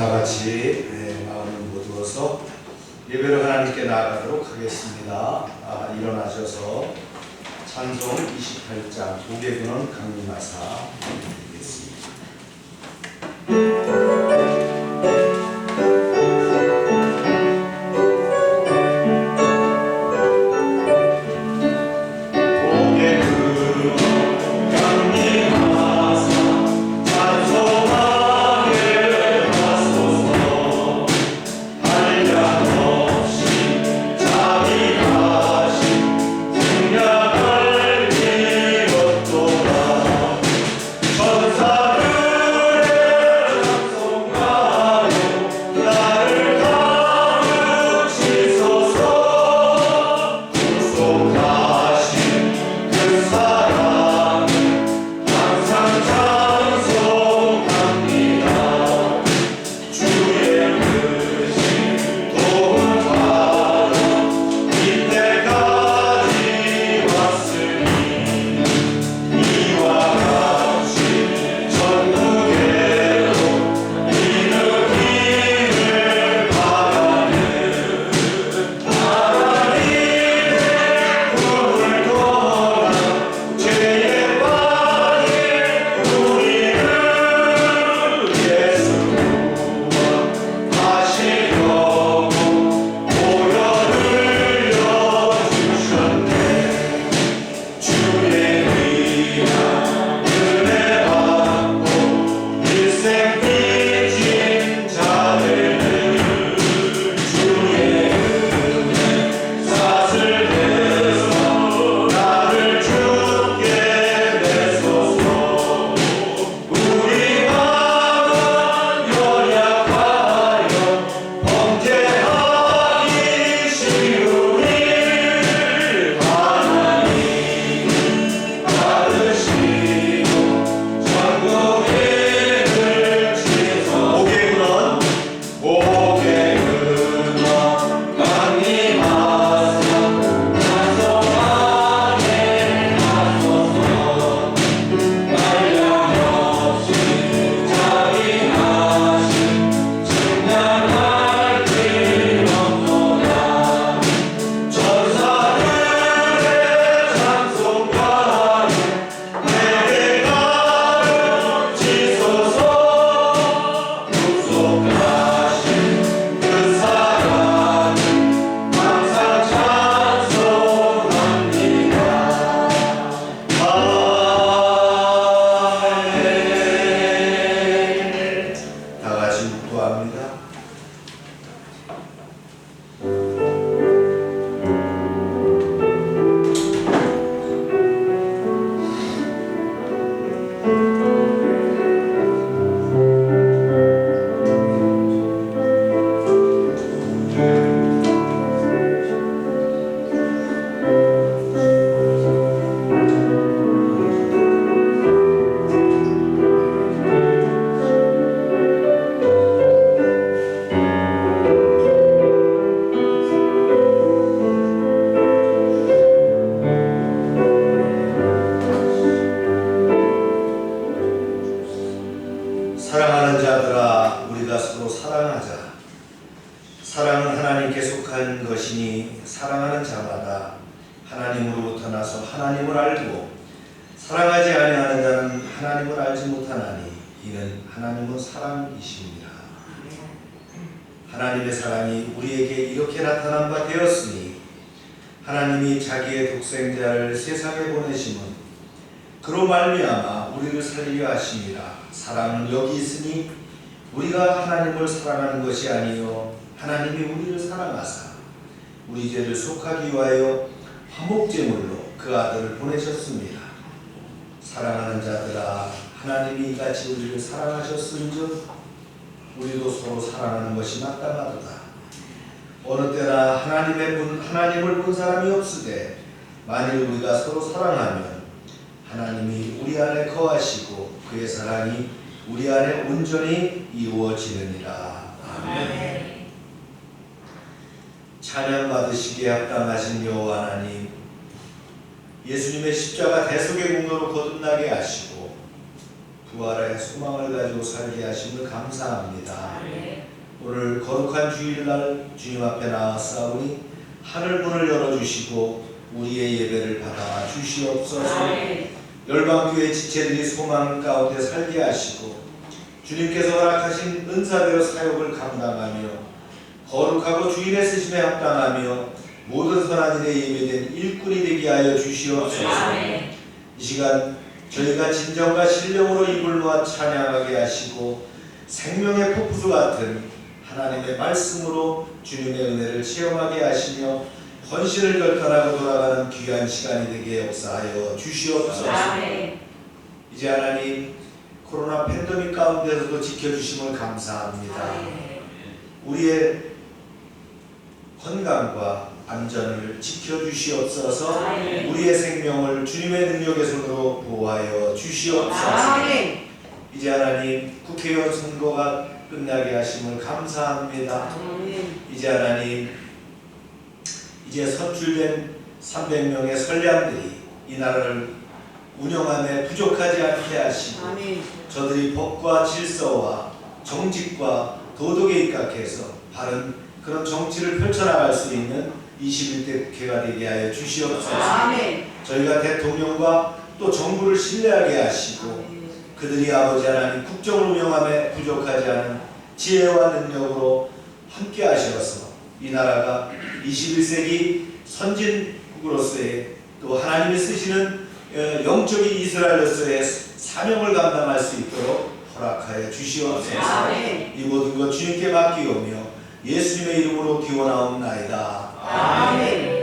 다 같이 마음을 모두어서 예배로 하나님께 나아가도록 하겠습니다. 일어나셔서 찬송 28장 고개군은 강림하사 드리겠습니다. 사랑하는 자들아, 우리가 서로 사랑하자. 사랑은 하나님께 속한 것이니 사랑하는 자마다 하나님으로부터 나서 하나님을 알고 사랑하지 아니하는 자는 하나님을 알지 못하나니 이는 하나님은 사랑이십니다. 하나님의 사랑이 우리에게 이렇게 나타난 바 되었으니 하나님이 자기의 독생자를 세상에 보내심은 그로 말미암아 우리를 살리려 하심이라. 사랑은 여기 있으니 우리가 하나님을 사랑하는 것이 아니요 하나님이 우리를 사랑하사 우리 죄를 속하기 위하여 화목제물로 그 아들을 보내셨습니다. 사랑하는 자들아, 하나님이 이같이 우리를 사랑하셨은즉 우리도 서로 사랑하는 것이 마땅하도다. 어느 때나 하나님을 본 사람이 없으되 만일 우리가 서로 사랑하면 하나님이 우리 안에 거하시고 그의 사랑이 우리 안에 온전히 이루어지느니라. 아멘. 찬양 받으시기에 합당하신 여호와 하나님, 예수님의 십자가 대속의 공로로 거듭나게 하시고 부활의 소망을 가지고 살게 하심을 감사합니다. 오늘 거룩한 주일날 주님 앞에 나왔사오니 하늘 문을 열어주시고 우리의 예배를 받아 주시옵소서. 열방교회 지체들이 소망 가운데 살게 하시고 주님께서 허락하신 은사대로 사역을 감당하며 거룩하고 주인의 쓰심에 합당하며 모든 선한 일에 예배된 일꾼이 되게 하여 주시옵소서. 이 시간 저희가 진정과 신령으로 입을 모아 찬양하게 하시고 생명의 폭포수 같은 하나님의 말씀으로 주님의 은혜를 체험하게 하시며 헌신을 결단하고 돌아가는 귀한 시간이 되게 역사하여 주시옵소서. 이제 하나님 코로나 팬데믹 가운데서도 지켜주심을 감사합니다. 우리의 건강과 안전을 지켜주시옵소서. 우리의 생명을 주님의 능력의 손으로 보호하여 주시옵소서. 이제 하나님 국회의원 선거가 끝나게 하심을 감사합니다. 이제 하나님 이제 선출된 300명의 선량들이 이 나라를 운영함에 부족하지 않게 하시고 저들이 법과 질서와 정직과 도덕에 입각해서 바른 그런 정치를 펼쳐나갈 수 있는 21대 국회가 되게 하여 주시옵소서. 저희가 대통령과 또 정부를 신뢰하게 하시고 그들이 아버지 하나님 국정을 운영함에 부족하지 않은 지혜와 능력으로 함께 하셔서 이 나라가 21세기 선진국으로서의 또 하나님이 쓰시는 영적인 이스라엘로서의 사명을 감당할 수 있도록 허락하여 주시옵소서. 이 모든 것 주님께 맡기오며 예수님의 이름으로 기원하옵나이다. 아멘.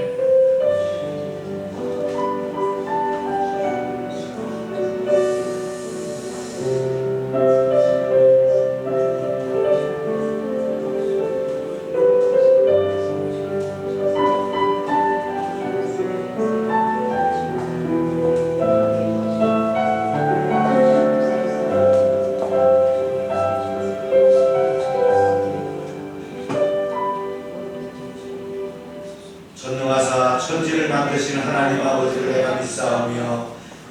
전능하사 천지를 만드신 하나님 아버지를 내가 믿사오며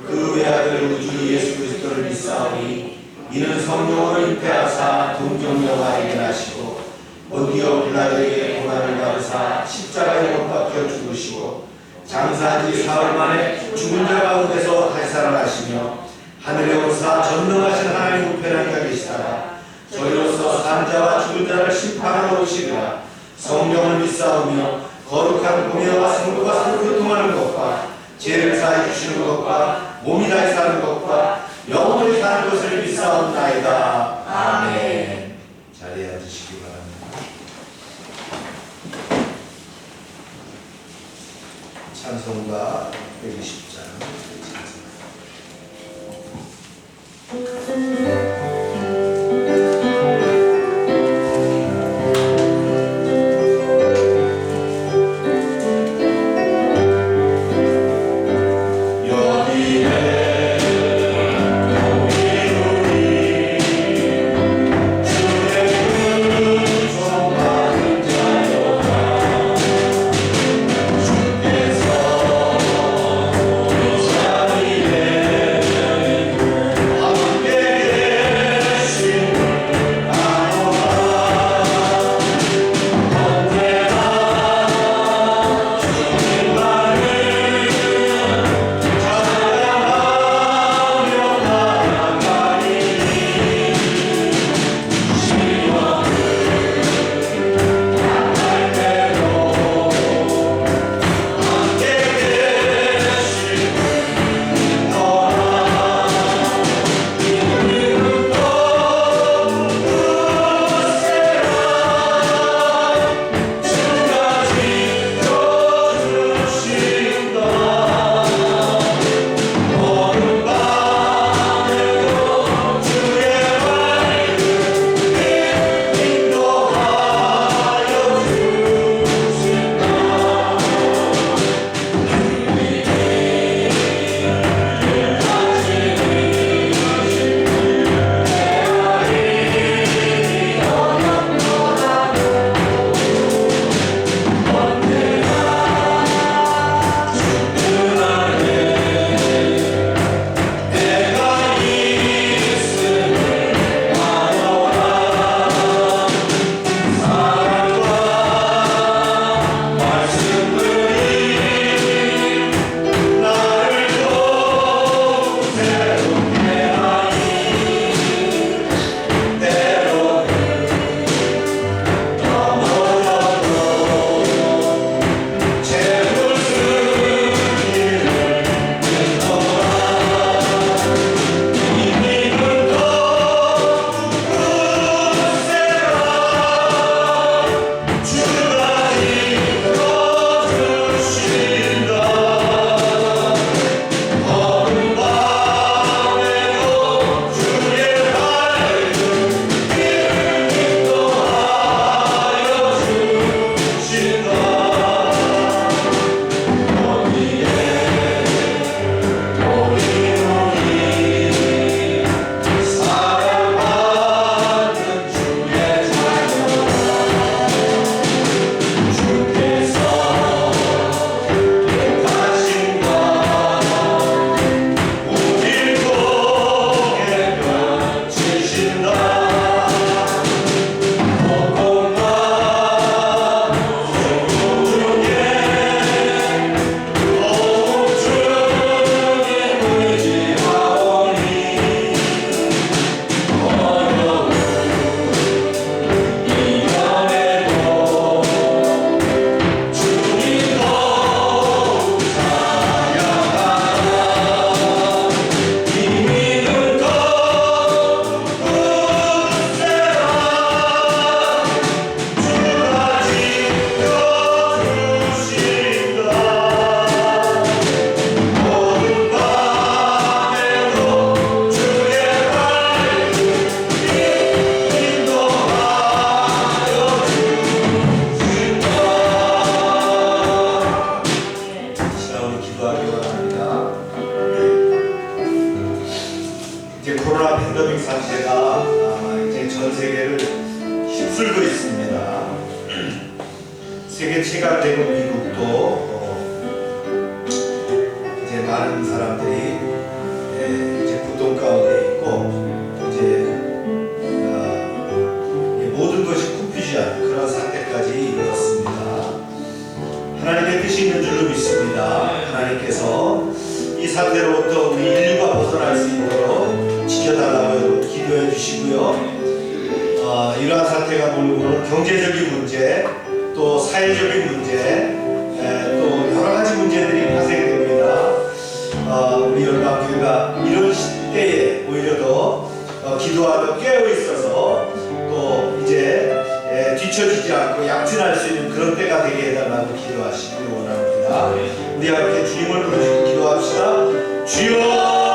그 외아들 우주 예수 그리스도를 믿사오니 이는 성령으로 잉태하사 동정녀와 예견하시고 본디오 빌라도에게 고난을 받으사 십자가에 못 박혀 죽으시고 장사한 지 사흘 만에 죽은 자 가운데서 다시 살아나시며 하늘에 오사 전능하신 하나님 우편에 앉아 계시다가 저희로서 산 자와 죽은 자를 심판하러 오시리라. 성령을 믿사오며 거룩한 공예와 성도가 서로 교통하는 것과 죄를 사해 주시는 것과 몸이 다시 사는 것과 영원히 사는 것을 믿사옵나이다. 아멘. 자리에 앉으시기 바랍니다. 찬송가 120장 팬데믹 사태가 이제 전 세계를 휩쓸고 있습니다. 세계 최강대국 미국도 이제 많은 사람들이 이제 고통 가운데 있고 이제 모든 것이 굽히지 않은 그런 사태까지 이르렀습니다. 하나님의 뜻이 있는 줄로 믿습니다. 하나님께서 이 사태로부터 우리 인류가 벗어날 수 있도록 지켜달라고 기도해 주시고요. 이러한 사태가 몰고 오는 경제적인 문제, 또 사회적인 문제, 또 여러 가지 문제들이 발생됩니다. 우리 열방교회가 이런 시대에 오히려 더 기도하며 깨어 있어서 또 이제 뒤처지지 않고 약진할 수 있는 그런 때가 되게 해달라고 기도하시길 원합니다. 우리 함께 주님을 부르시고 기도합시다. 주여!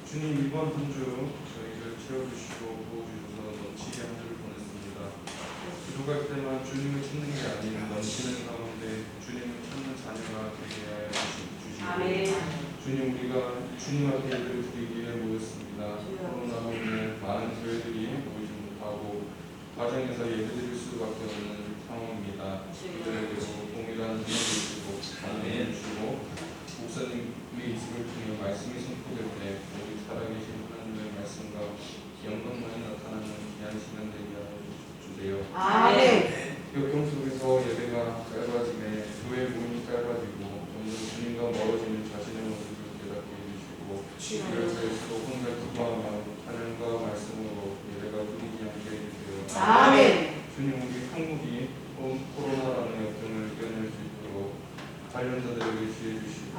주님, 이번 한 주 저희를 채워주시고 도와주셔서 넘치게 한 주를 보냈습니다. 기도할 때만 주님을 찾는 게 아닌 넘치는 가운데 주님을 찾는 자녀가 되게 하여 주시고 주님, 우리가 주님 앞에 예배를 드리기에 모였습니다. 코로나로 인해 많은 교회들이 모이지 못하고 가정에서 예배드릴 수밖에 없는 상황입니다. 그들에게도 동일한 은혜를 주시고 감동을 주시고 목사님의 입술을 통해 말씀이 선포될 때 우리 살아계신 하나님의 말씀과 영광만이 나타나는 귀한 시간 되게 하여 주세요. 역경 속에서 예배가 짧아지매 교회 모임이 짧아지고 점점 주님과 멀어지는 자신의 모습을 깨닫게 해주시고 이럴때일수록 혼자 기도하며 찬양과 말씀으로 예배가 끊이지 않게 해주세요. 주님, 우리 한국이 코로나라는 역경을 이겨낼 수 있도록 관련자들에게 지혜 주시고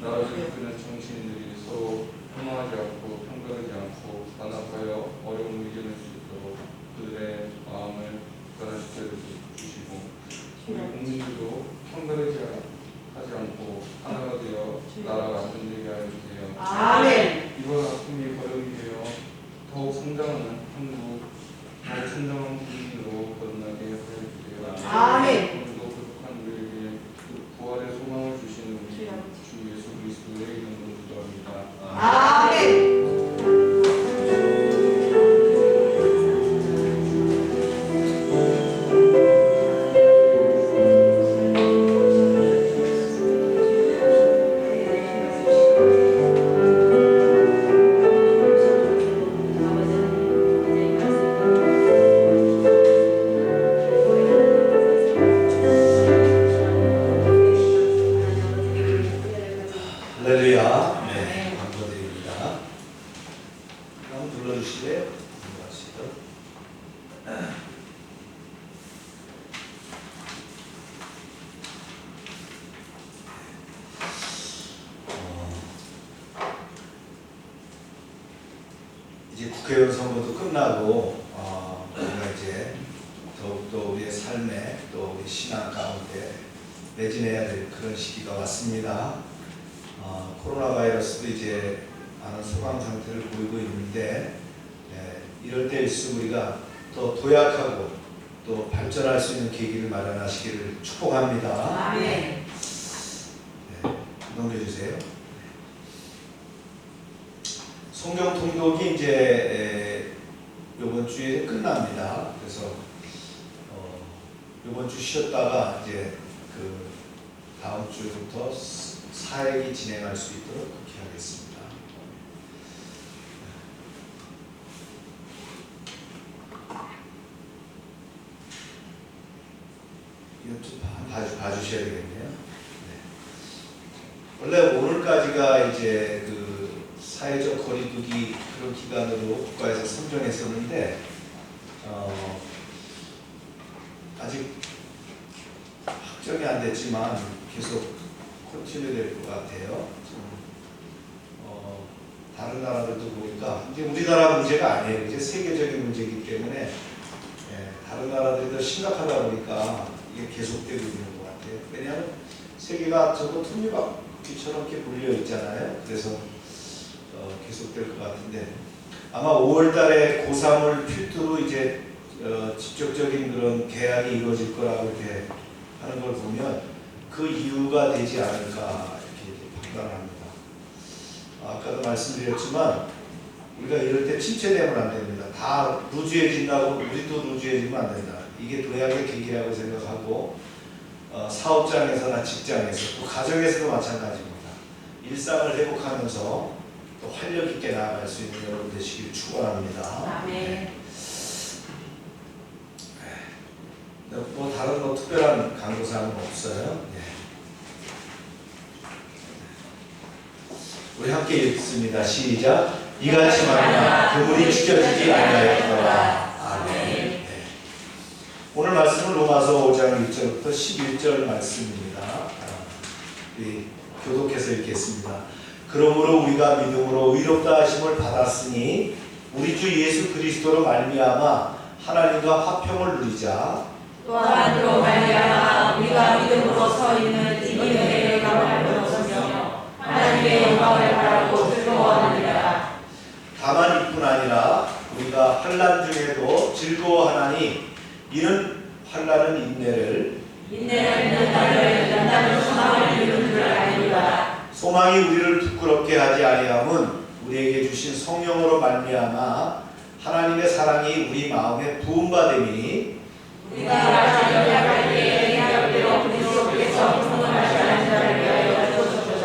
나라를 이끄는 정치인들이 서로 폄하하지 않고 편가르지 않고 단합하여 어려움을 이겨낼 수 있도록 그들의 마음을 변화시켜 주시고 우리 국민들도 편가르지 하지 않고 하나가 되어 나라가 안전되게 하여 주세요. 이번 아픔이 버력이 되어 더욱 성장하는 한국, 더욱 성장한 국민으로 거듭나게 하여 주세요. 오늘도 부족한 우리에게 부활의 소망을 주시는 우리 주 예수 그리스도의 이름으로 기도합니다. 할렐루야. 네, 감사드립니다. 보시래요. 공부하시죠. 이제 국회의원 선거도 끝나고 우리가 이제 더욱더 우리의 삶에 또 우리 신앙 가운데 매진해야 될 그런 시기가 왔습니다. 코로나 바이러스도 이제 많은 소강 상태를 보이고 있는데 이럴 때일수록 우리가 더 도약하고 또 발전할 수 있는 계기를 마련하시기를 축복합니다. 아멘. 넘겨주세요. 성경 통독이 이제 이번 주에 끝납니다. 그래서 이번 주 쉬었다가 이제 그 다음 주부터 사역이 진행할 수 있도록 그렇게 하겠습니다. 이거 좀 봐주셔야 되겠네요. 원래 오늘까지가 이제 그 사회적 거리두기 그런 기간으로 국가에서 선정했었는데 아직 확정이 안 됐지만 계속 컨티뉴 될 것 같아요. 다른 나라들도 보니까 이제 우리나라 문제가 아니에요. 이제 세계적인 문제이기 때문에 다른 나라들이 더 심각하다 보니까 이게 계속되고 있는 것 같아요. 왜냐하면 세계가 저거 톱니바퀴처럼 이렇게 물려 있잖아요. 그래서 계속될 것 같은데 아마 5월달에 고3을 필두로 이제 직접적인 그런 계약이 이루어질 거라고 이렇게 하는 걸 보면 그 이유가 되지 않을까 이렇게 판단합니다. 아까도 말씀드렸지만 우리가 이럴 때 침체되면 안 됩니다. 다 루즈해진다고 우리도 루즈해지면 안 된다. 이게 도약의 계기라고 생각하고 사업장에서나 직장에서 또 가정에서도 마찬가지입니다. 일상을 회복하면서 또 활력 있게 나아갈 수 있는 여러분 되시길 축원합니다. 아멘. 뭐 다른 특별한 강조사항은 없어요. 우리 함께 읽습니다. 시작. 이같이 말하나 그물이 찢어지지 아니하였더라. 아멘. 오늘 말씀은 로마서 5장 1절부터 11절 말씀입니다. 우리 교독해서 읽겠습니다. 그러므로 우리가 믿음으로 의롭다 하심을 받았으니 우리 주 예수 그리스도로 말미암아 하나님과 화평을 누리자. 또한 그로 말미암아 우리가 믿음으로 서 있는 이 은혜를 감할 것이며 하나님의 영광을 바라고 즐거워하느니라. 다만 이뿐 아니라 우리가 환난 중에도 즐거워하나니 이는 환난은 인내를 인내는 소망을 이루는 줄 아니라. 소망이 우리를 부끄럽게 하지 아니함은 우리에게 주신 성령으로 말미암아 하나님의 사랑이 우리 마음에 부음받음이니 우리가 전쟁할 때에 행함대로 그리스도께서 부흥하시는 자를 위하여 죽으셨도다.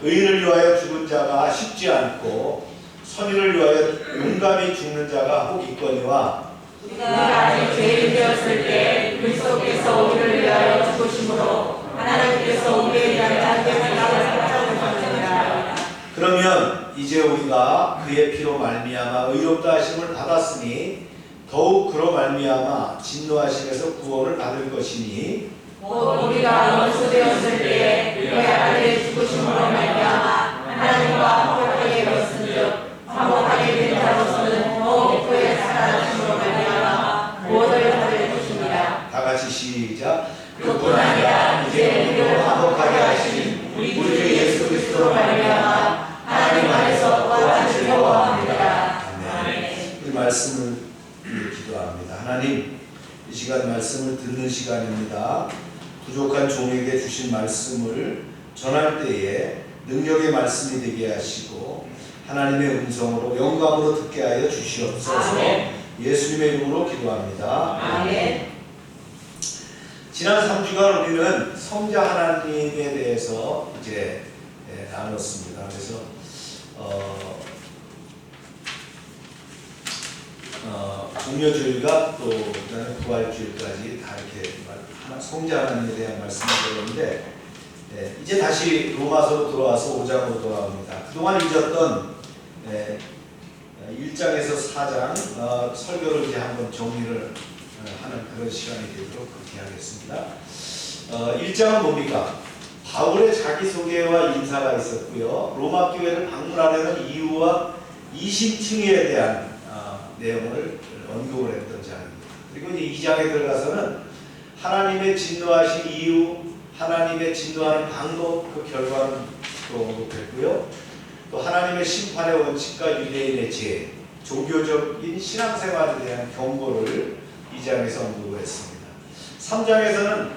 의인을 위하여 죽은 자가 쉽지 않고 선인을 위하여 용감히 죽는 자가 혹 있거니와 우리가 아직 죄인 되었을 때 그리스도께서 우리를 위하여 죽으심으로 하나님께서 우리에 대한 잔대를 찾아주셨느니라. 그러면 이제 우리가 그의 피로 말미암아 의롭다 하심을 받았으니 더욱 그로 말미암아 진노하심에서 구원을 받을 것이니 곧 우리가 원수 되었을 때에 그의 아들의 죽으심으로 말미암아 하나님과 화목하게 되었은즉 화목하게 된 자로서는 더욱 그의 살아나심으로 말미암아 구원을 받을 것입니다. 다 같이 시작. 그뿐 아니라 이제 우리를 화목하게 하신 우리 주 예수 그리스도로 말미암아 하나님 안에서 또한 즐거워합니다. 아멘. 우리 말씀을 기도합니다. 하나님, 이 시간 말씀을 듣는 시간입니다. 부족한 종에게 주신 말씀을 전할 때에 능력의 말씀이 되게 하시고 하나님의 음성으로 영감으로 듣게 하여 주시옵소서. 아멘. 예수님의 이름으로 기도합니다. 아멘. 지난 3주간 우리는 성자 하나님에 대해서 이제 나눴습니다. 그래서 종려주일과 또 그다음에 부활주일까지 다 이렇게 성자 하나님에 대한 말씀을 드렸는데 이제 다시 로마서로 돌아와서 5장으로 돌아옵니다. 그동안 잊었던 1장에서 4장 설교를 이제 한번 정리를 하는 그런 시간이 되도록 그렇게 하겠습니다. 1장은 뭡니까? 바울의 자기소개와 인사가 있었고요. 로마 교회를 방문하려는 이유와 이심층에 대한 내용을 언급을 했던 장입니다. 그리고 이제 2장에 들어가서는 하나님의 진노하신 이유, 하나님의 진노하는 방법, 그 결과는 또 언급했고요. 또 하나님의 심판의 원칙과 유대인의 죄, 종교적인 신앙생활에 대한 경고를 2장에서 언급을 했습니다. 3장에서는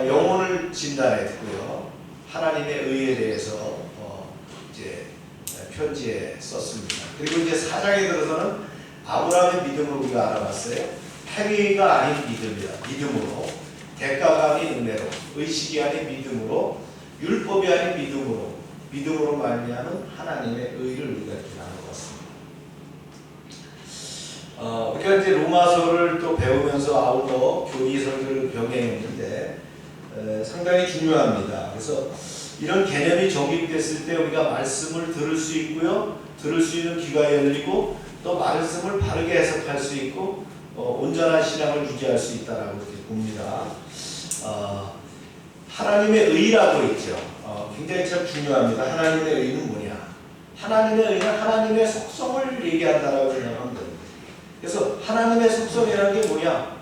영혼을 진단했고요. 하나님의 의에 대해서 이제 편지에 썼습니다. 그리고 이제 4장에 들어서는 아브라함의 믿음을 우리가 알아봤어요. 행위가 아닌 믿음이다. 믿음으로, 대가가 아닌 은혜로, 의식이 아닌 믿음으로, 율법이 아닌 믿음으로 말미암은 하나님의 의를 우리가 이렇게 나눠봤습니다. 우리가 이제 로마서를 또 배우면서 아울러 교리 설교를 병행했는데 상당히 중요합니다. 그래서 이런 개념이 적용됐을 때 우리가 말씀을 들을 수 있고요, 들을 수 있는 귀가 열리고 또 말씀을 바르게 해석할 수 있고 온전한 신앙을 유지할 수 있다라고 이렇게 봅니다. 하나님의 의라고 있죠. 굉장히 참 중요합니다. 하나님의 의는 뭐냐? 하나님의 의는 하나님의 속성을 얘기한다라고 생각하면 됩니다. 그래서 하나님의 속성이라는 게 뭐냐?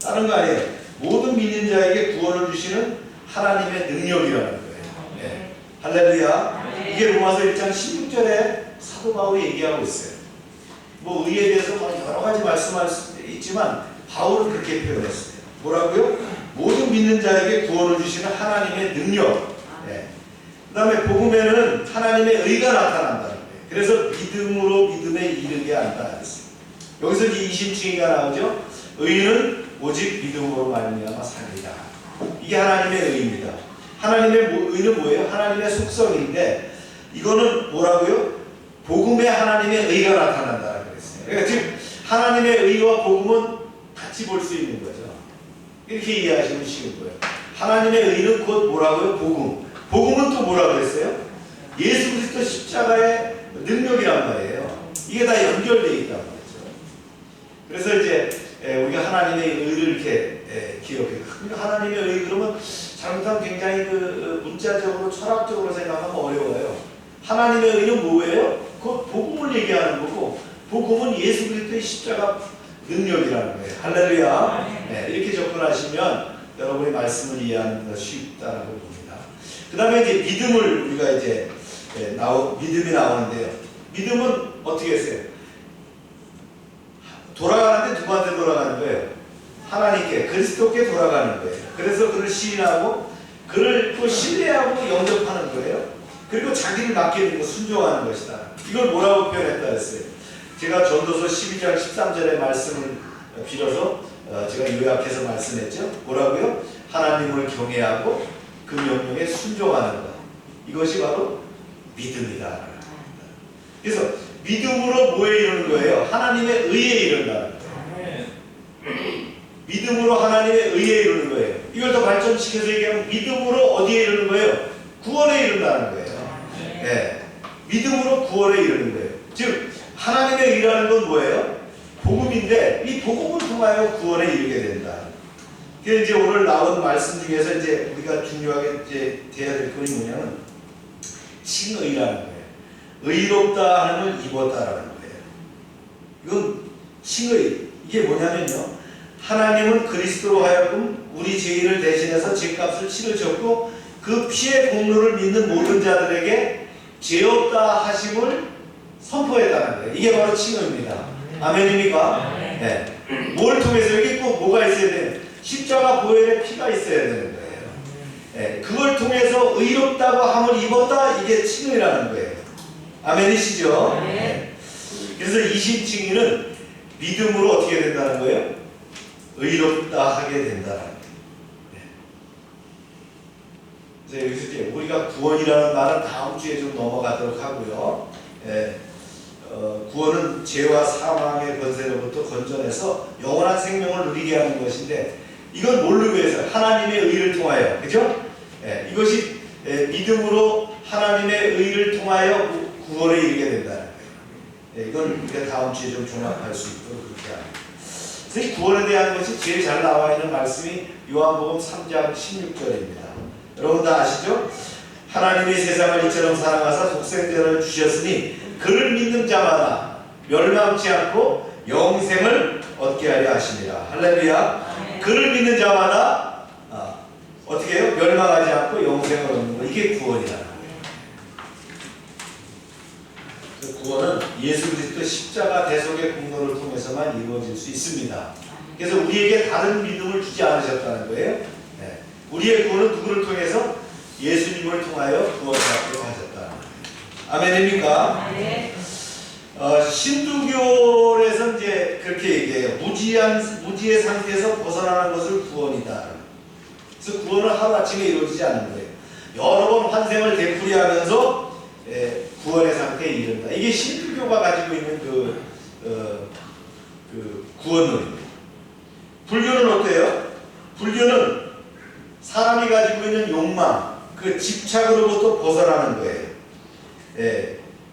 다른 거 아니에요. 모든 믿는 자에게 구원을 주시는 하나님의 능력이라는 거예요. 네. 할렐루야. 이게 로마서 1장 16절에 사도 바울이 얘기하고 있어요. 뭐 의에 대해서 여러 가지 말씀할 수 있지만 바울은 그렇게 표현했어요. 뭐라고요? 모든 믿는 자에게 구원을 주시는 하나님의 능력. 네. 그 다음에 복음에는 하나님의 의가 나타난다는 거예요. 그래서 믿음으로 믿음에 이르게 한다 그랬어요. 여기서 이제 이심층이가 나오죠. 의는 오직 믿음으로 말미암아 살리라. 이게 하나님의 의입니다. 하나님의 의는 뭐예요? 하나님의 속성인데 이거는 뭐라고요? 복음에 하나님의 의가 나타난다 그랬어요. 그러니까 지금 하나님의 의와 복음은 같이 볼 수 있는 거죠. 이렇게 이해하시면 쉬운 거예요. 하나님의 의는 곧 뭐라고요? 복음. 복음은 또 뭐라고 했어요? 예수 그리스도 십자가의 능력이란 말이에요. 이게 다 연결되어 있단 말이죠. 그래서 이제 우리가 하나님의 의를 이렇게 기억해요. 하나님의 의 그러면 잘못하면 굉장히 문자적으로 철학적으로 생각하면 어려워요. 하나님의 의는 뭐예요? 그 복음을 얘기하는 거고 복음은 예수 그리스도의 십자가 능력이라는 거예요. 할렐루야. 네, 이렇게 접근하시면 여러분이 말씀을 이해하는 게 쉽다라고 봅니다. 그 다음에 이제 믿음을 우리가 이제 믿음이 나오는데요. 믿음은 어떻게 했어요? 돌아가는데 누구한테 돌아가는 거예요? 하나님께, 그리스도께 돌아가는 거예요. 그래서 그를 시인하고 그를 또 신뢰하고 영접하는 거예요. 그리고 자기를 맡기는 거 순종하는 것이다. 이걸 뭐라고 표현했다 했어요? 제가 전도서 12장 13절의 말씀을 빌어서 제가 요약해서 말씀했죠. 뭐라고요? 하나님을 경외하고 그 명령에 순종하는 것. 이것이 바로 믿음이다. 그래서 믿음으로 뭐에 이르는 거예요? 하나님의 의에 이른다는 거예요. 믿음으로 하나님의 의에 이르는 거예요. 이걸 더 발전시켜서 얘기하면 믿음으로 어디에 이르는 거예요? 구원에 이른다는 거예요. 네. 믿음으로 구원에 이르는 거예요. 즉 하나님의 의라는 건 뭐예요? 복음인데 이 복음을 통하여 구원에 이르게 된다. 그래서 이제 오늘 나온 말씀 중에서 이제 우리가 중요하게 이제 돼야 될 것이 뭐냐면 칭의라는 거예요. 의롭다 하는 걸 입었다라는 거예요. 이건 칭의. 이게 뭐냐면요. 하나님은 그리스도로 하여금 우리 죄인을 대신해서 죄값을 치르셨고 그 피의 공로를 믿는 모든 자들에게 죄 없다 하심을 선포했다는 거예요. 이게 바로 칭의입니다. 아멘입니까? 네. 뭘 통해서 여기 꼭 뭐가 있어야 돼요? 십자가 보혈의 피가 있어야 되는 거예요. 네. 그걸 통해서 의롭다고 함을 입었다. 이게 칭의라는 거예요. 아멘이시죠? 네. 그래서 이심칭의는 믿음으로 어떻게 된다는 거예요? 의롭다 하게 된다는 거예요. 네. 그래서 여기서 이제 우리가 구원이라는 말은 다음 주에 좀 넘어가도록 하고요. 네. 구원은 죄와 사망의 권세로부터 건져내서 영원한 생명을 누리게 하는 것인데 이건 뭘로 위해서? 하나님의 의를 통하여. 그죠? 네. 이것이 믿음으로 하나님의 의를 통하여 구원에 이르게 된다는 거예요. 이건 우리가 다음 주에 좀 종합할 수 있도록 그렇게 합니다. 그래서 이 구원에 대한 것이 제일 잘 나와 있는 말씀이 요한복음 3장 16절입니다. 여러분 다 아시죠? 하나님이 세상을 이처럼 사랑하사 독생자를 주셨으니 그를 믿는 자마다 멸망치 않고 영생을 얻게 하려 하십니다. 할렐루야. 그를 믿는 자마다 어떻게 해요? 멸망하지 않고 영생을 얻는 거. 이게 구원이라는 거예요. 그 구원은 예수 그리스도 십자가 대속의 공로를 통해서만 이루어질 수 있습니다. 그래서 우리에게 다른 믿음을 주지 않으셨다는 거예요. 네. 우리의 구원은 누구를 통해서? 예수님을 통하여 구원받게 하셨다. 아멘입니까? 네. 신두교에서 이제 그렇게 얘기해요. 무지의 상태에서 벗어나는 것을 구원이다. 그래서 구원은 하루아침에 이루어지지 않는 거예요. 여러 번 환생을 되풀이하면서 구원의 상태에 이른다. 이게 신두교가 가지고 있는 그 구원론입니다. 불교는 어때요? 불교는 사람이 가지고 있는 욕망, 그 집착으로부터 벗어나는 거예요.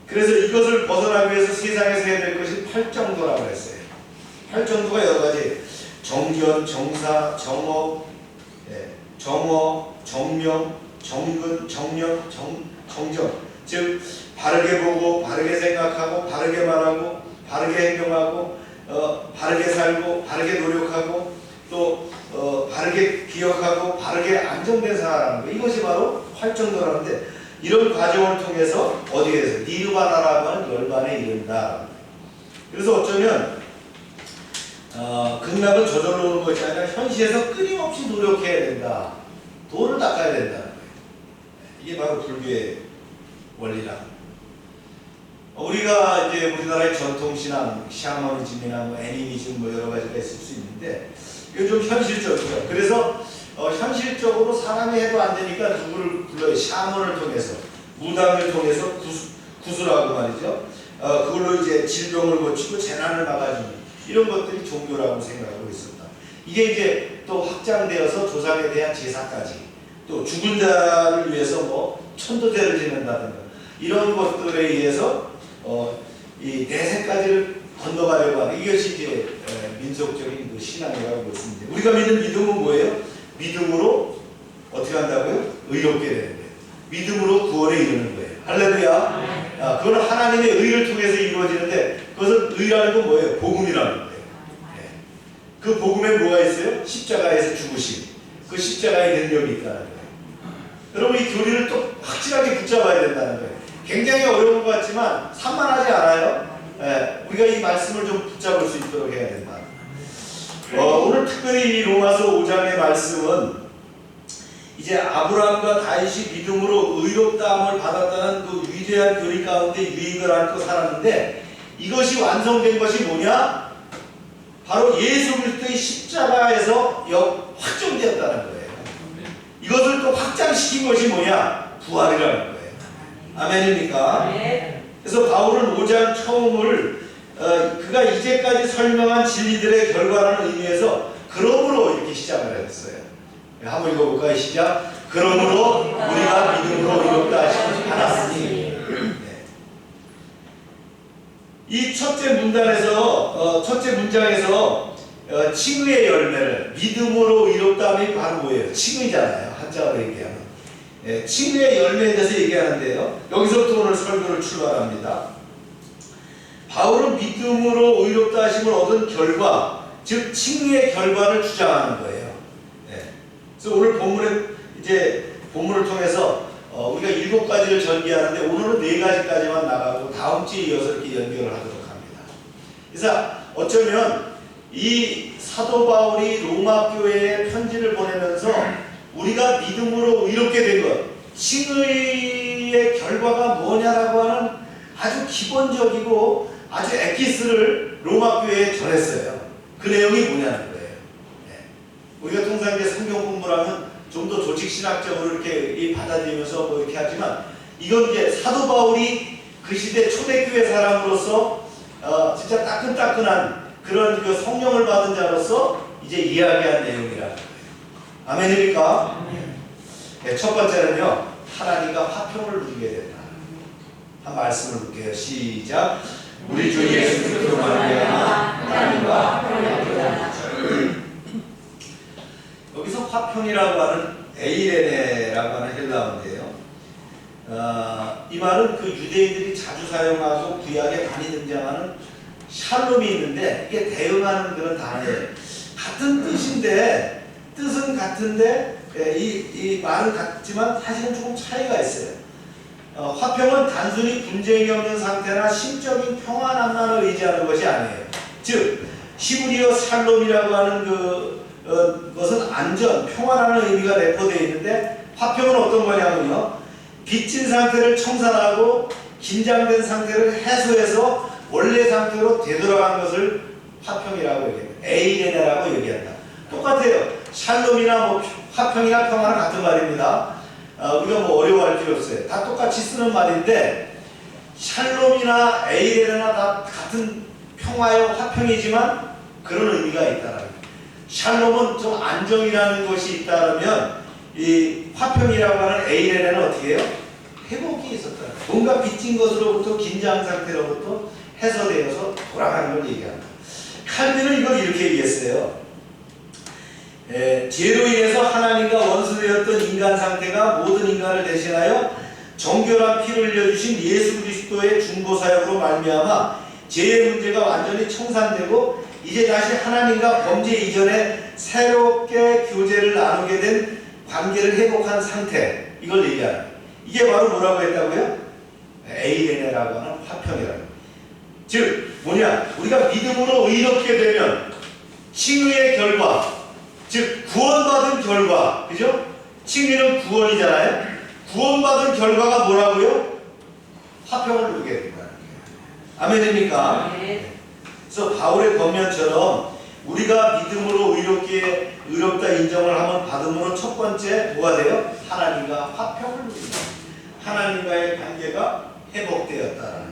그래서 이것을 벗어나기 위해서 세상에서 해야 될 것이 팔정도라고 했어요. 팔정도가 여러 가지 정견, 정사, 정업, 정어, 정명, 정근, 정령, 정정. 즉 바르게 보고 바르게 생각하고 바르게 말하고 바르게 행동하고 바르게 살고 바르게 노력하고 또 바르게 기억하고 바르게 안정된 사람. 이것이 바로 활정도라는데 이런 과정을 통해서 어디에 대해서 니르바나라고 하는 열반에 이른다. 그래서 어쩌면 극락은 저절로 오는 것이 아니라 현실에서 끊임없이 노력해야 된다. 도를 닦아야 된다는 거예요. 이게 바로 불교의 원리라. 우리가 이제 우리나라의 전통신앙, 샤머니즘이나 뭐 애니미즘 뭐 여러 가지가 있을 수 있는데 이건 좀 현실적이죠. 그래서 현실적으로 사람이 해도 안 되니까 누구를 불러요? 샤먼을 통해서, 무당을 통해서 구슬하고 말이죠. 그걸로 이제 질병을 고치고 재난을 막아주는 이런 것들이 종교라고 생각하고 있었다. 이게 이제 또 확장되어서 조상에 대한 제사까지, 또 죽은 자를 위해서 뭐 천도제를 지낸다든가 이런 것들에 의해서 이 내세까지를 건너가려고 하는 이것이 이제 민속적인 그 신앙이라고 볼 수 있는데, 우리가 믿는 믿음은 뭐예요? 믿음으로 어떻게 한다고요? 의롭게 되는 거예요. 믿음으로 구원에 이르는 거예요. 할렐루야. 그건 하나님의 의를 통해서 이루어지는데, 그것은 의라는 건 뭐예요? 복음이라는 거예요. 그 복음에 뭐가 있어요? 십자가에서 죽으심. 그 십자가의 능력이 있다는 거예요. 여러분 이 교리를 또 확실하게 붙잡아야 된다는 거예요. 굉장히 어려운 것 같지만 산만하지 않아요. 우리가 이 말씀을 좀 붙잡을 수 있도록 해야 된다. 오늘 특별히 이 로마서 5장의 말씀은 이제 아브라함과 다윗이 믿음으로 의롭다함을 받았다는 그 위대한 교리 가운데 유익을 안고 살았는데, 이것이 완성된 것이 뭐냐? 바로 예수 그리스도의 십자가에서 확정되었다는 거예요. 이것을 또 확장시킨 것이 뭐냐? 부활이라는 거예요. 아멘입니까? 그래서 바울은 5장 처음을 그가 이제까지 설명한 진리들의 결과라는 의미에서 그러므로 이렇게 시작을 했어요. 한번 읽어볼까요? 시작. 그러므로 우리가 믿음으로 이롭다 하시지 않았으니. 이 첫째 문단에서 첫째 문장에서 칭의의 열매를, 믿음으로 이롭다함이 바로 뭐예요? 칭의잖아요. 한자어로 얘기하면. 칭의의 열매에 대해서 얘기하는데요. 여기서부터 오늘 설교를 출발합니다. 바울은 믿음으로 의롭다 하심을 얻은 결과, 즉 칭의의 결과를 주장하는 거예요. 그래서 오늘 본문을 통해서 우리가 7가지를 전개하는데 오늘은 4가지까지만 나가고 다음 주에 이어서 이렇게 연결을 하도록 합니다. 그래서 어쩌면 이 사도 바울이 로마 교회에 편지를 보내면서 우리가 믿음으로 의롭게 된 것, 칭의의 결과가 뭐냐라고 하는 아주 기본적이고 아주 엑기스를 로마 교회에 전했어요. 그 내용이 뭐냐는 거예요. 우리가 통상 이제 성경 공부를 하면 좀 더 조직신학적으로 이렇게 받아들이면서 뭐 이렇게 하지만, 이건 이제 사도 바울이 그 시대 초대교회 사람으로서 진짜 따끈따끈한 그런 그 성령을 받은 자로서 이제 이야기한 내용이라. 아멘입니까? 첫 번째는요, 하나님과 화평을 누리게 된다. 한 말씀을 볼게요. 시작. 우리 주 예수 그리스도로 말미암아 하나님과 화평하리라. 여기서 화평이라고 하는 에이레네라고 하는 헬라어인데요. 이 말은 그 유대인들이 자주 사용하고 구약에 많이 등장하는 샬롬이 있는데 이게 대응하는 그런 단어예요. 같은 뜻인데 뜻은 같은데 이 말은 같지만 사실은 조금 차이가 있어요. 화평은 단순히 분쟁이 없는 상태나 심적인 평안함만을 의지하는 것이 아니에요. 즉 히브리어 샬롬이라고 하는 그것은 안전, 평안하는 의미가 내포되어 있는데 화평은 어떤 거냐면요, 빚진 상태를 청산하고 긴장된 상태를 해소해서 원래 상태로 되돌아간 것을 화평이라고 얘기합니다. 에이레네라고 얘기한다. 똑같아요. 샬롬이나 뭐 화평이나 평화는 같은 말입니다. 우리가 뭐 어려워할 필요 없어요. 다 똑같이 쓰는 말인데 샬롬이나 에이레네나 다 같은 평화요 화평이지만 그런 의미가 있다라는 거예요. 샬롬은 좀 안정이라는 것이 있다면 이 화평이라고 하는 에이레네는 어떻게 해요? 회복이 있었다. 뭔가 빚진 것으로부터 긴장 상태로부터 해소되어서 돌아가는 걸 얘기합니다. 칼빈은 이걸 이렇게 얘기했어요. 죄로 인해서 하나님과 원수되었던 인간 상태가 모든 인간을 대신하여 정결한 피를 흘려주신 예수 그리스도의 중보사역으로 말미암아 죄의 문제가 완전히 청산되고 이제 다시 하나님과 범죄 이전에 새롭게 교제를 나누게 된 관계를 회복한 상태, 이걸 얘기하는, 이게 바로 뭐라고 했다고요? 에이레네라고 하는 화평이라고. 즉 뭐냐, 우리가 믿음으로 의롭게 되면 칭의의 결과, 즉 구원받은 결과, 그죠? 칭의는 구원이잖아요. 구원받은 결과가 뭐라고요? 화평을 누리게 된다는 거예요. 아멘입니까? 그래서 바울의 권면처럼 우리가 믿음으로 의롭다 인정을 하면 받음으로 첫 번째 뭐가 돼요? 하나님과 화평을 누린다. 하나님과의 관계가 회복되었다라는 거예요.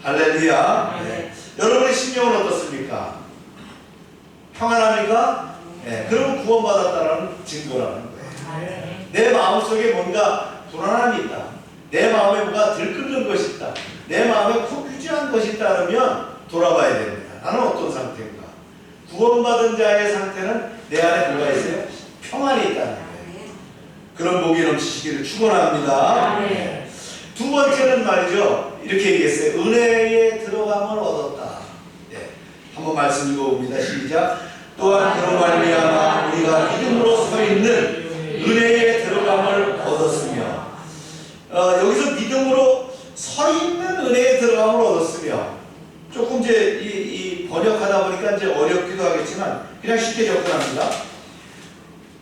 할렐루야. 네. 여러분의 심령은 어떻습니까? 평안합니까? 네. 그러면 구원받았다라는 증거라는 거예요. 내 마음속에 뭔가 불안함이 있다. 내 마음에 뭔가 들끓는 것이 있다. 내 마음에 코큐지한 것이 있다 그러면 돌아봐야 됩니다. 나는 어떤 상태인가? 구원받은 자의 상태는 내 안에 뭐가 있어요? 평안이 있다는 거예요. 그런 복이 넘치시기를 축원합니다. 네. 두 번째는 말이죠, 이렇게 얘기했어요. 은혜에 들어감을 얻었다. 네. 한번 말씀 읽어봅니다. 시작. 또한 그런 말미암아 우리가 믿음으로 서 있는 은혜에 들어감을 얻었으며, 여기서 믿음으로 서 있는 은혜에 들어감을 얻었으며, 조금 이제 이 번역하다 보니까 이제 어렵기도 하겠지만 그냥 쉽게 접근합니다.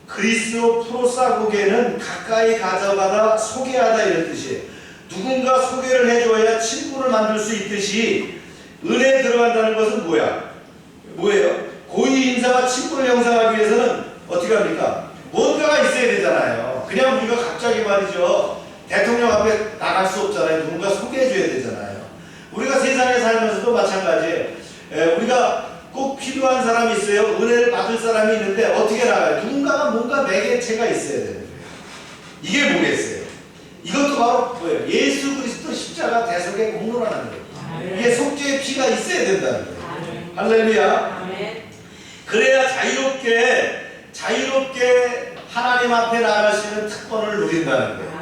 그리스도 프로사고게는 가까이 가져가다 소개하다 이런 뜻이에요. 누군가 소개를 해줘야 친구를 만들 수 있듯이 은혜에 들어간다는 것은 뭐예요? 고위 인사가 친구를 형성하기 위해서는 어떻게 합니까? 뭔가가 있어야 되잖아요. 그냥 우리가 갑자기 말이죠, 대통령 앞에 나갈 수 없잖아요. 누군가 소개해줘야 되잖아요. 우리가 세상에 살면서도 마찬가지예요. 우리가 꼭 필요한 사람이 있어요. 은혜를 받을 사람이 있는데 어떻게 나가요? 누군가가 뭔가 매개체가 있어야 되는 거예요. 이게 뭐겠어요? 이것도 바로 뭐예요? 예수 그리스도 십자가 대속의 공로라는 거예요. 이게 속죄의 피가 있어야 된다는 거예요. 할렐루야. 그래야 자유롭게 하나님 앞에 나아갈 수 있는 특권을 누린다는 거예요.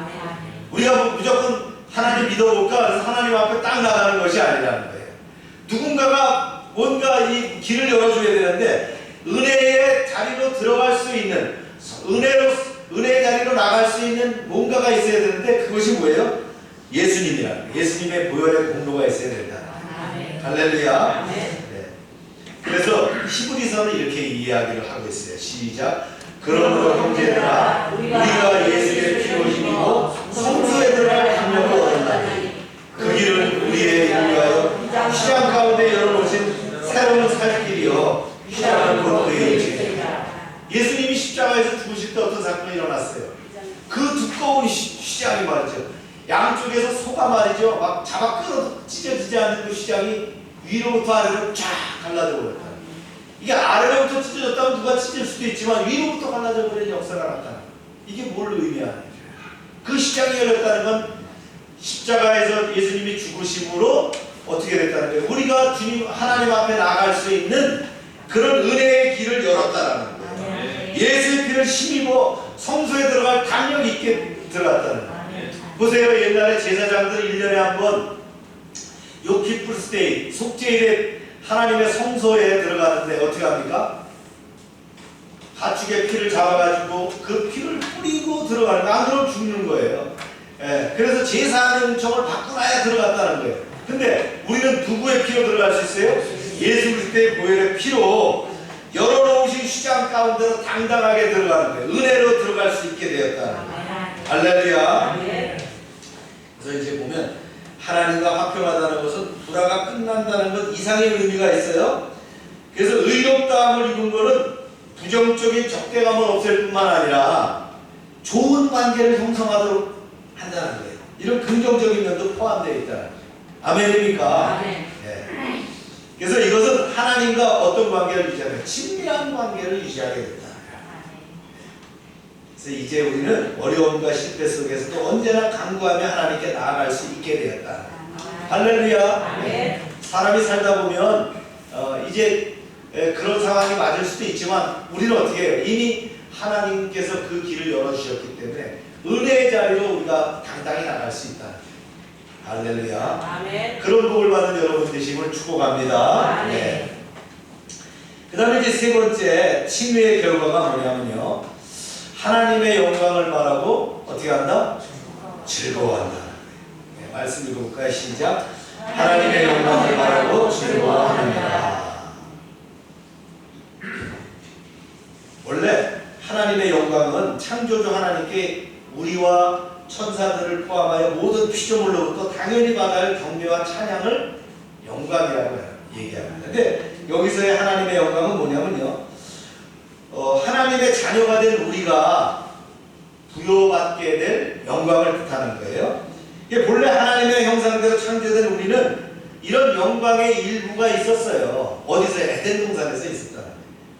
우리가 무조건 하나님 믿어볼까? 그래서 하나님 앞에 딱 나가는 것이 아니라는 거예요. 누군가가 뭔가 이 길을 열어줘야 되는데 은혜의 자리로 들어갈 수 있는, 은혜의 자리로 나갈 수 있는 뭔가가 있어야 되는데 그것이 뭐예요? 예수님이라는 거예요. 예수님의 보혈의 공로가 있어야 된다. 할렐루야. 네. 그래서 히브리서는 이렇게 이야기를 하고 있어요. 시작. 그러므로 형제들아, 우리가 예수의 피로 힘입고 성소에 들어갈 능력을 얻었나니 그 길은 우리에게 위하여 휘장 가운데 열어놓으신 새로운 살 길이요, 휘장은 곧 그의 육체이다. 예수님이 십자가에서 죽으실 때 어떤 사건이 일어났어요? 그 두꺼운 휘장이 말이죠, 양쪽에서 소가 말이죠, 막 잡아 끌어 찢어지지 않는 그 휘장이 위로부터 아래로 쫙 갈라져 버렸다. 이게 아래로부터 찢어졌다면 누가 찢을 수도 있지만 위로부터 갈라져 버린 역사가 나타나. 이게 뭘 의미하는? 그 십자가가 열렸다는 건 십자가에서 예수님이 죽으심으로 어떻게 됐다는 거예요? 우리가 주님 하나님 앞에 나아갈 수 있는 그런 은혜의 길을 열었다는 거예요. 예수의 피를 힘입어 성소에 들어갈 담력 있게 들어갔다는 거예요. 보세요. 옛날에 제사장들 1년에 한 번 요키풀스데이 속죄일에 하나님의 성소에 들어가는데 어떻게 합니까? 가축의 피를 잡아가지고 그 피를 뿌리고 들어가는 거예요. 안 그러면 죽는 거예요. 예, 그래서 제사하는 은총을 받고 나야 들어갔다는 거예요. 근데 우리는 누구의 피로 들어갈 수 있어요? 예수 그리스도의 보혈의 피로 열어놓으신 시장 가운데로 당당하게 들어가는 거예요. 은혜로 들어갈 수 있게 되었다는 거예요. 할렐루야. 그래서 이제 보면 하나님과 화평하다는 것은 불화가 끝난다는 것 이상의 의미가 있어요. 그래서 의롭다함을 입은 것은 부정적인 적대감을 없앨 뿐만 아니라 좋은 관계를 형성하도록 한다는 거예요. 이런 긍정적인 면도 포함되어 있다는 거예요. 아멘입니까? 네. 그래서 이것은 하나님과 어떤 관계를 유지하면 친밀한 관계를 유지하게 된다. 그래서 이제 우리는 어려움과 실패 속에서도 언제나 간구하며 하나님께 나아갈 수 있게 되었다. 할렐루야. 사람이 살다 보면 이제 그런 상황이 맞을 수도 있지만 우리는 어떻게 해요? 이미 하나님께서 그 길을 열어주셨기 때문에 은혜의 자리로 우리가 당당히 나갈 수 있다. 할렐루야. 아멘. 그런 복을 받은 여러분 되심을 축복합니다. 네. 그 다음에 이제 세 번째 칭의의 결과가 뭐냐면요, 하나님의 영광을 말하고 어떻게 한다? 즐거워한다. 네, 말씀 읽어볼까요? 시작. 하나님의 영광을 말하고 즐거워합니다. 원래 하나님의 영광은 창조주 하나님께 우리와 천사들을 포함하여 모든 피조물로부터 당연히 받아야 할 경배와 찬양을 영광이라고 얘기합니다. 근데 여기서의 하나님의 영광은 뭐냐면요, 하나님의 자녀가 된 우리가 부여받게 될 영광을 뜻하는 거예요. 이게 본래 하나님의 형상대로 창조된 우리는 이런 영광의 일부가 있었어요. 어디서? 에덴 동산에서 있었다.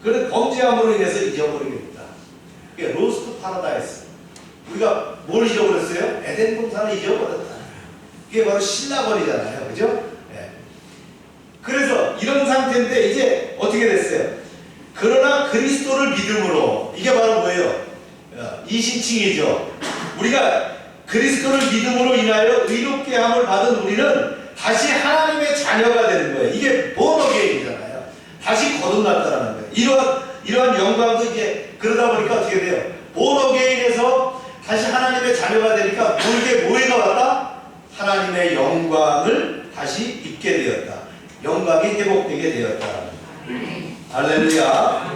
그런데 범죄함으로 인해서 잊어버리게 됐다. 그게 로스트 파라다이스. 우리가 뭘 잊어버렸어요? 에덴 동산을 잊어버렸다. 그게 바로 신라거리잖아요. 그죠? 네. 그래서 이런 상태인데 이제 어떻게 됐어요? 그러나 그리스도를 믿음으로, 이게 바로 뭐예요? 이신칭이죠. 우리가 그리스도를 믿음으로 인하여 의롭게 함을 받은 우리는 다시 하나님의 자녀가 되는 거예요. 이게 본어게인이잖아요. 다시 거듭났다는 거예요. 이러한 영광도 이제 그러다 보니까 어떻게 돼요? 본어게인에서 다시 하나님의 자녀가 되니까 뭐가 왔다? 하나님의 영광을 다시 입게 되었다. 영광이 회복되게 되었다. 할렐루야.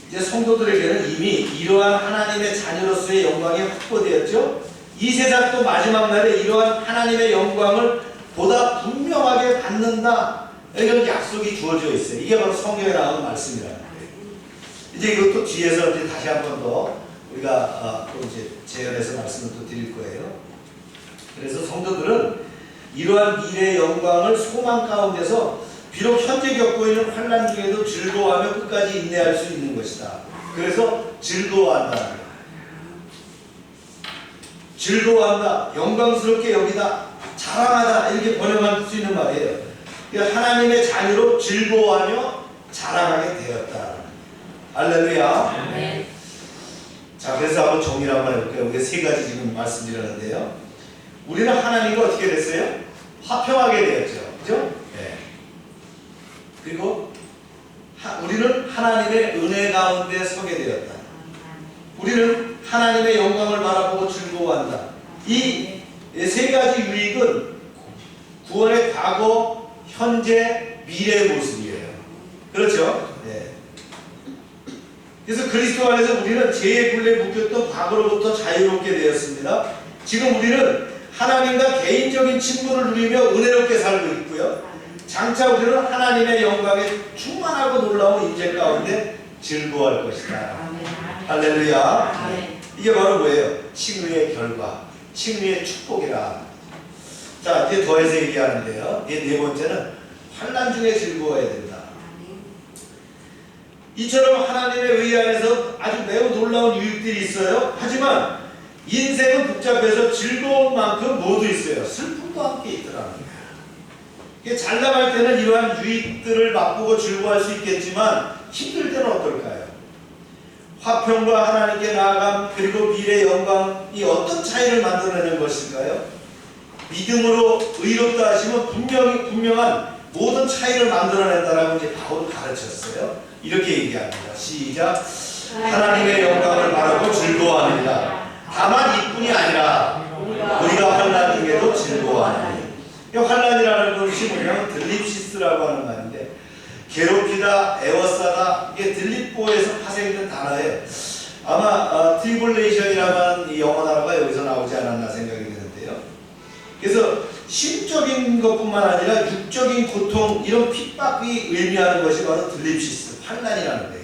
이제 성도들에게는 이미 이러한 하나님의 자녀로서의 영광이 확보되었죠. 이 세상 또 마지막 날에 이러한 하나님의 영광을 보다 분명하게 받는다. 이런 약속이 주어져 있어요. 이게 바로 성경에 나오는 말씀이라는 거예요. 이제 이것도 뒤에서 이제 다시 한 번 더 우리가 또 이제 재현해서 말씀을 또 드릴 거예요. 그래서 성도들은 이러한 미래의 영광을 소망 가운데서 비록 현재 겪고 있는 환난 중에도 즐거워하며 끝까지 인내할 수 있는 것이다. 그래서 즐거워한다. 즐거워한다. 영광스럽게 여기다. 자랑하다. 이렇게 번역할 수 있는 말이에요. 하나님의 자녀로 즐거워하며 자랑하게 되었다. 할렐루야. 네. 자, 그래서 한번 정리를 한번 해볼게요. 우리가 세 가지 지금 말씀드렸는데요. 우리는 하나님과 어떻게 됐어요? 화평하게 되었죠. 그죠? 네. 그리고 우리는 하나님의 은혜 가운데 서게 되었다. 우리는 하나님의 영광을 바라보고 즐거워한다. 이 세 가지 유익은 구원의 과거, 현재, 미래의 모습이에요. 그렇죠? 네. 그래서 그리스도 안에서 우리는 죄의 굴레에 묶였던 과거로부터 자유롭게 되었습니다. 지금 우리는 하나님과 개인적인 친분을 누리며 은혜롭게 살고 있고요. 장차 우리는 하나님의 영광에 충만하고 놀라운 임재 가운데 즐거워할 것이다. 할렐루야. 이게 바로 뭐예요? 칭의의 결과, 칭의의 축복이라. 자, 이제 더해서 얘기하는데요. 네 번째는 환난 중에 즐거워야 된다. 이처럼 하나님의 의 안에서 아주 매우 놀라운 유익들이 있어요. 하지만 인생은 복잡해서 즐거운 만큼 뭐도 있어요. 슬픔도 함께 있더라는 거예요. 이게 잘 나갈 때는 이러한 유익들을 맛보고 즐거워할 수 있겠지만 힘들 때는 어떨까요? 화평과 하나님께 나아감 그리고 미래의 영광이 어떤 차이를 만들어내는 것일까요? 믿음으로 의롭다 하시면 분명한 모든 차이를 만들어낸다라고 이제 바울은 가르쳤어요. 이렇게 얘기합니다. 시작. 하나님의 영광을 바라고 즐거워합니다. 다만 이뿐이 아니라 우리가 환난 중에도 즐거워하니. 이 환난이라는 것이 뭐냐면 들립시스라고 하는 말인데 괴롭히다, 애워싸다, 이게 들립보에서 파생된 단어예요. 아마 트리블레이션이라는 이 영어 단어가 여기서 나오지 않았나 생각이 드는데요. 그래서 심적인 것뿐만 아니라 육적인 고통, 이런 핍박이 의미하는 것이 바로 들립시스, 환난이라는 거예요.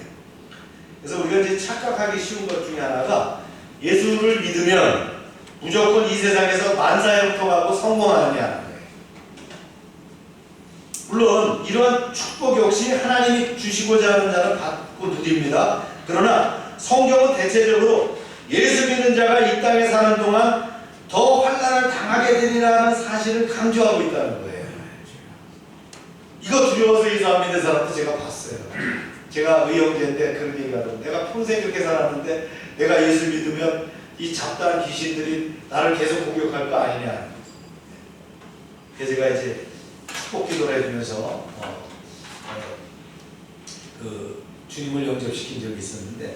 그래서 우리가 이제 착각하기 쉬운 것 중에 하나가 예수를 믿으면 무조건 이 세상에서 만사형통하고 성공하느냐는 거예요. 물론 이러한 축복 역시 하나님이 주시고자 하는 자는 받고 누립니다. 그러나 성경은 대체적으로 예수 믿는 자가 이 땅에 사는 동안 더 환난을 당하게 되리라는 사실을 강조하고 있다는 거예요. 이거 두려워서 예수 안 믿는 사람도 제가 봤어요. 제가 의형제인데 그런 얘기가 하더라고요. 내가 평생 그렇게 살았는데 내가 예수 믿으면 이 잡다한 귀신들이 나를 계속 공격할 거 아니냐. 그래서 제가 이제 축복 기도를 해주면서 그 주님을 영접시킨 적이 있었는데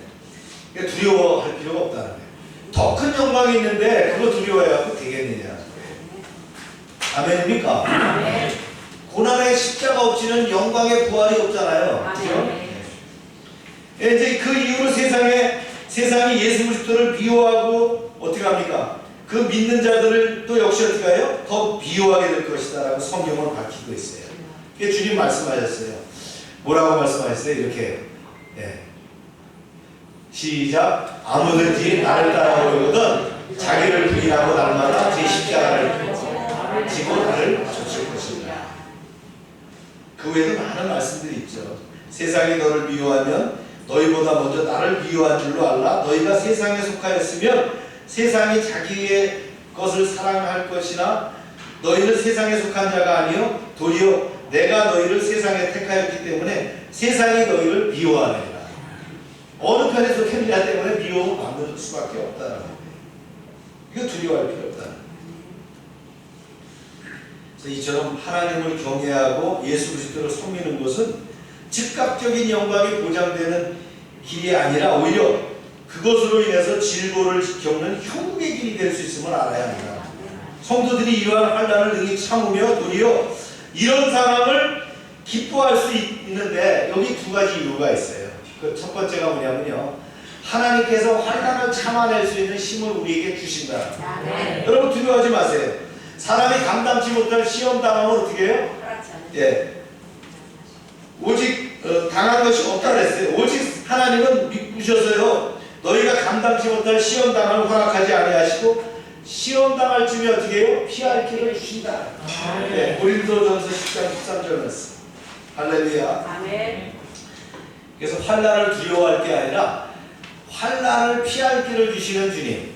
두려워할 필요가 없다는 거예요. 더 큰 영광이 있는데 그거 두려워해야 되겠느냐. 아멘입니까? 아멘. 고난의 십자가 없이는 영광의 부활이 없잖아요. 그렇죠? 네. 이제 그 이후로 세상이 예수 그리스도를 비호하고 어떻게 합니까? 그 믿는 자들을 또 역시 어떻게 해요? 더 비호하게 될 것이다 라고 성경을 밝히고 있어요. 그게 주님 말씀하셨어요. 뭐라고 말씀하셨어요? 이렇게 네. 시작. 아무든지 나를 따라오려거든 자기를 부인하고 날마다 제 십자가를 지고 나를 쫓을 것입니다. 그 외에도 많은 말씀들이 있죠. 세상이 너를 미워하면 너희보다 먼저 나를 미워한 줄로 알라. 너희가 세상에 속하였으면 세상이 자기의 것을 사랑할 것이나 너희는 세상에 속한 자가 아니요 도리어 내가 너희를 세상에 택하였기 때문에 세상이 너희를 미워하느니라. 어느 편에 속했느냐 때문에 미움을 받는 수밖에 없다는 거예요. 이거 두려워할 필요 없다는 거예요. 그래서 이처럼 하나님을 경외하고 예수 그리스도를 섬기는 것은 즉각적인 영광이 보장되는 길이 아니라 오히려 그것으로 인해서 질고를 겪는 형국의 길이 될 수 있음을 알아야 합니다. 성도들이 이러한 환난을 능히 참으며 도리어 이런 상황을 기뻐할 수 있는데 여기 두 가지 이유가 있어요. 그 첫 번째가 뭐냐면요, 하나님께서 환난을 참아낼 수 있는 힘을 우리에게 주신다. 여러분 두려워하지 마세요. 사람이 감당치 못할 시험 당하면 어떻게 해요? 예, 오직 당한 것이 없다 그랬어요. 오직 하나님은 믿으셔서요 너희가 감당치 못할 시험 당함을 허락하지 아니하시고 시험 당할 쯤에 어떻게 해요? 피할 길을 주신다. 네, 고린도전서 10장 13절 말씀. 할렐루야. 아멘. 그래서 환난을 두려워할 게 아니라 환난을 피할 길을 주시는 주님,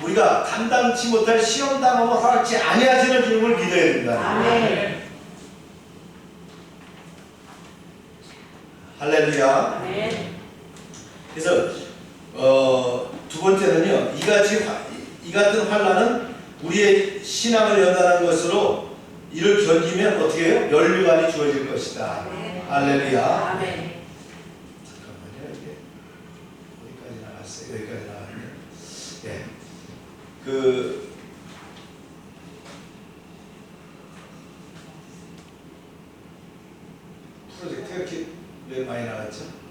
우리가 감당치 못할 시험 당함을 허락지 아니하시는 주님을 믿어야 된다. 아멘. 할렐루야. 아멘. 그래서 두 번째는요, 이 같은 환난은 우리의 신앙을 연단하는 것으로 이를 견디면 어떻게 해요? 면류관이 주어질 것이다. 아멘. 할렐루야. 아멘. 잠깐만요, 이게 어디까지 나갔어요? 여기까지 나갔네요. 예, 그 프로젝트가 이렇게 왜 많이 나갔죠?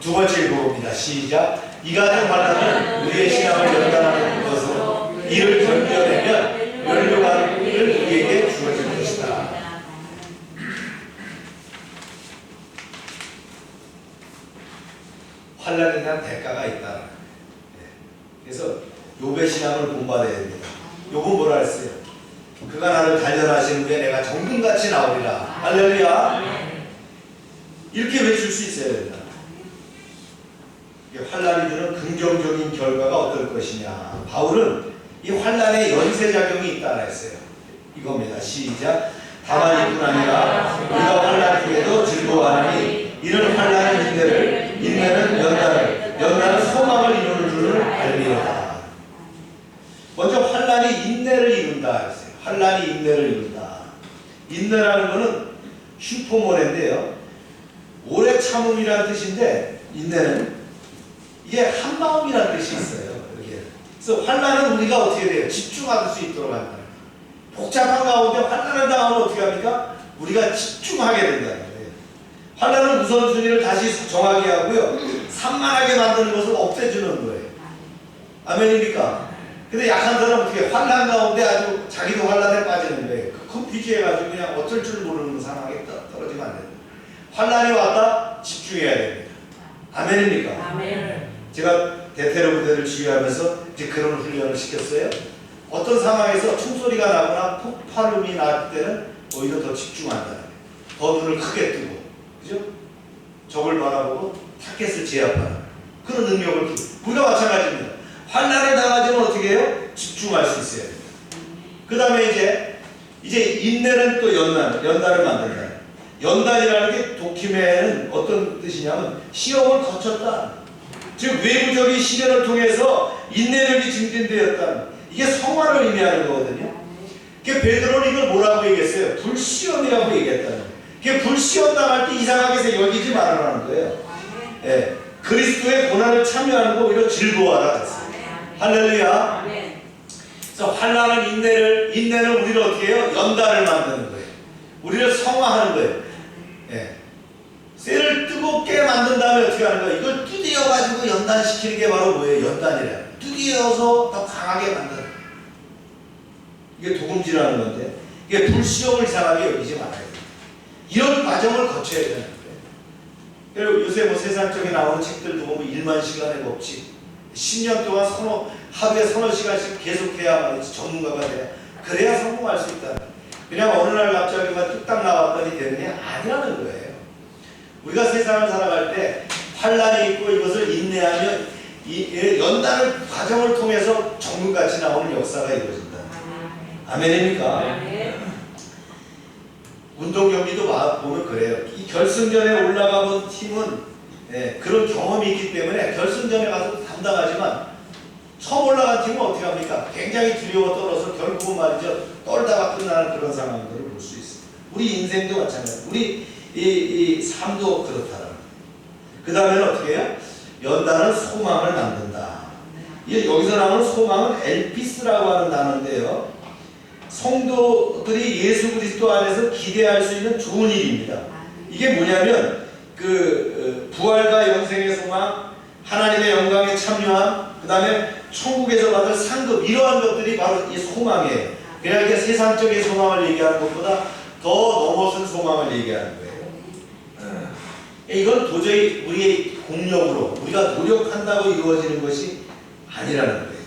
두 번째 읽어봅니다. 시작. 이 같은 환난은 우리의 신앙을 연단하는 것으로 이를 견뎌내면 면류관을 우리에게 주어질 것이다. 환난에 대한 대가가 있다. 그래서 욥의 신앙을 본받아야 됩니다. 욥은 뭐라 했어요? 그가 나를 단련하신 후에 내가 정금같이 나오리라. 할렐루야. 이렇게 외칠 수 있어야 된다. 환란이 주는 긍정적인 결과가 어떨 것이냐. 바울은 이 환란에 연쇄작용이 있다고 했어요. 이겁니다. 시작. 다만 이뿐 아니라 우리가 환란 중에도 즐거워하니 이는 환란은 인내를, 인내는 연단을, 연단은 소망을 이루는 줄을 알미로다. 먼저 환란이 인내를 이룬다 했어요. 환란이 인내를 이룬다. 인내라는 것은 슈퍼모레인데요. 오래 참음이라는 뜻인데 인내는 이게 한마음이라는 뜻이 있어요. 이렇게. 그래서 환란은 우리가 어떻게 돼요? 집중할 수 있도록 한다. 복잡한 가운데 환란을 당하면 어떻게 합니까? 우리가 집중하게 된다는 거예요. 환란은 우선순위를 다시 정하게 하고요. 산만하게 만드는 것을 없애주는 거예요. 아멘입니까? 근데 약한 사람은 어떻게 환란 가운데 아주 자기도 환란에 빠지는 거예요. 컴퓨터해가지고 그냥 어쩔 줄 모르는 상황에 떨어지면 안 됩니다. 환란이 왔다 집중해야 됩니다. 아멘입니까? 아멘. 제가 대테러 부대를 지휘하면서 이제 그런 훈련을 시켰어요. 어떤 상황에서 총소리가 나거나 폭발음이 날 때는 오히려 더 집중한다는 거예요. 더 눈을 크게 뜨고, 그죠? 적을 바라보고 타켓을 제압하는 그런 능력을 우리가 마찬가지입니다. 환란에 당하지만 어떻게 해요? 집중할 수 있어야 됩니다. 그 다음에 이제 인내는 또 연단을 만든다. 연단이라는 게 독힘에는 어떤 뜻이냐면 시험을 거쳤다. 즉 외부적인 시련을 통해서 인내력이 증진되었다. 이게 성화를 의미하는 거거든요. 그 베드로는 이걸 뭐라고 얘기했어요? 불시험이라고 얘기했다는 거예요. 그 불시험 당할 때 이상하게 여기지 말아라는 거예요. 예, 그리스도의 고난을 참여하는 거 오히려 즐거워하라 그랬어요. 할렐루야. 그래서 환난은 인내는 우리를 어떻게 해요? 연단을 만드는 거예요. 우리를 성화하는 거예요. 예. 쇠를 뜨겁게 만든 다음에 어떻게 하는 거예요? 이걸 두드려가지고 연단시키는 게 바로 뭐예요? 연단이래요. 두드려서 더 강하게 만드는 거예요. 이게 도금질하는 건데 이게 불시험을 이상하게 여기지 말아야 돼요. 이런 과정을 거쳐야 되는 거예요. 그리고 요새 뭐 세상적에 나오는 책들도 보면 1만 시간의 법칙 10년 동안 하루에 서너 시간씩 계속해야 말이지 전문가가 돼야 그래야 성공할 수 있다는 거예요. 그냥 어느 날 갑자기 뚝딱 나왔더니 되는 게 아니라는 거예요. 우리가 세상을 살아갈 때 환란이 있고 이것을 인내하면 이 연단을 과정을 통해서 정금같이 나오는 역사가 이루어진다. 아멘입니까? 운동 경기도 보면 그래요. 이 결승전에 올라가본 팀은 그런 경험이 있기 때문에 결승전에 가서 담당하지만 처음 올라간 팀은 어떻게 합니까? 굉장히 두려워 떨어서 결국은 말이죠. 떨다가 끝나는 그런 상황들을 볼 수 있습니다. 우리 인생도 마찬가지입니다. 우리 이 삶도 그렇다는 거예요. 그 다음에는 어떻게 해요? 연단은 소망을 만든다. 여기서 나오는 소망은 엘피스라고 하는 단어인데요. 성도들이 예수 그리스도 안에서 기대할 수 있는 좋은 일입니다. 이게 뭐냐면 부활과 영생의 소망, 하나님의 영광에 참여함, 그 다음에 천국에서 받을 상급 이러한 것들이 바로 이 소망이에요. 그냥 이렇게 세상적인 소망을 얘기하는 것보다 더 넘어선 소망을 얘기하는 거예요. 이건 도저히 우리의 공력으로 우리가 노력한다고 이루어지는 것이 아니라는 거예요.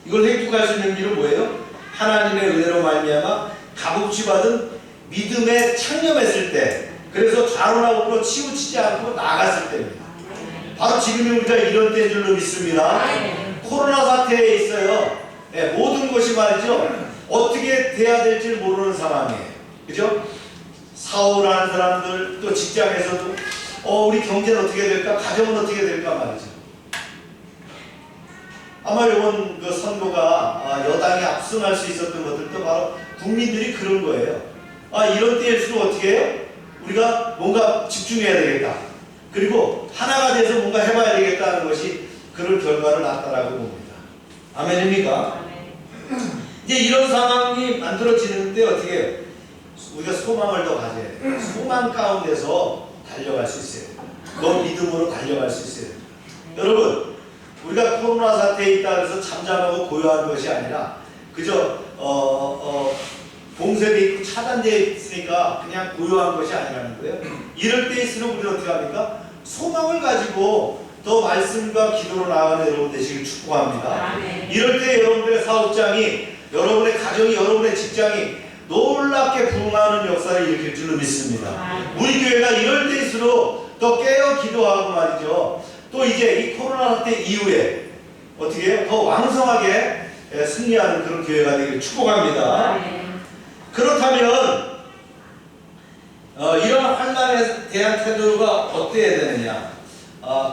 이걸 획득할 수 있는 길은 뭐예요? 하나님의 은혜로 말미암아 값없이 받은 믿음에 창념했을 때, 그래서 좌로나 우로 치우치지 않고 나갔을 때입니다. 바로 지금이 우리가 이런 때인 줄로 믿습니다. 코로나 사태에 있어요. 모든 것이 말이죠. 어떻게 돼야 될지 모르는 상황이에요. 그죠? 사업하는 사람들, 또 직장에서도 우리 경제는 어떻게 될까? 가정은 어떻게 될까 말이죠. 아마 이번 그 선거가 여당이 압승할 수 있었던 것들도 바로 국민들이 그런 거예요. 이런 때일수록 어떻게 해요? 우리가 뭔가 집중해야 되겠다. 그리고 하나가 돼서 뭔가 해봐야 되겠다는 것이 그런 결과를 낳았다라고 봅니다. 아멘입니까? 이제 이런 상황이 만들어지는데 어떻게 해요? 우리가 소망을 더 가져야 돼요. 소망 가운데서 달려갈 수 있어요. 너 믿음으로 달려갈 수 있어요. 여러분, 우리가 코로나 사태에 있다 그래서 잠잠하고 고요한 것이 아니라 그저 봉쇄되어 있고 차단되어 있으니까 그냥 고요한 것이 아니라는 거예요. 이럴 때일수록 우리는 어떻게 합니까? 소망을 가지고 더 말씀과 기도로 나아가는 여러분 되시길 축복합니다. 이럴 때 여러분들의 사업장이, 여러분의 가정이, 여러분의 직장이 놀랍게 부흥하는 역사를 일으킬 줄로 믿습니다. 우리 교회가 이럴 때일수록 더 깨어 기도하고 말이죠. 또 이제 이 코로나 사태 이후에 어떻게 해요? 더 왕성하게 승리하는 그런 교회가 되기를 축복합니다. 그렇다면 이런 환란에 대한 태도가 어때야 되느냐?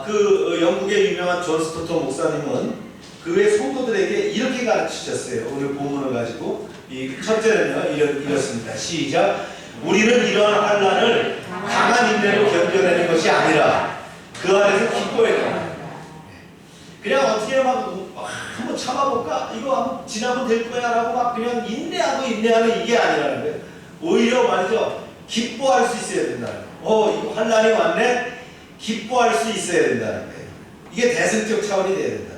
그 영국의 유명한 존 스토터 목사님은 그 외 성도들에게 이렇게 가르치셨어요. 오늘 본문을 가지고 이 첫째는요 이렇습니다. 시작. 우리는 이러한 환란을 강한 인내로 견뎌내는 것이 아니라 그 안에서 기뻐해야 된다. 그냥 어떻게 막 한번 참아볼까? 이거 한번 지나면 될 거야 라고 막 그냥 인내하는 이게 아니라는 거예요. 오히려 말이죠. 기뻐할 수 있어야 된다는 거예요. 이거 환란이 왔네? 기뻐할 수 있어야 된다는 거예요. 이게 대승적 차원이 돼야 된다.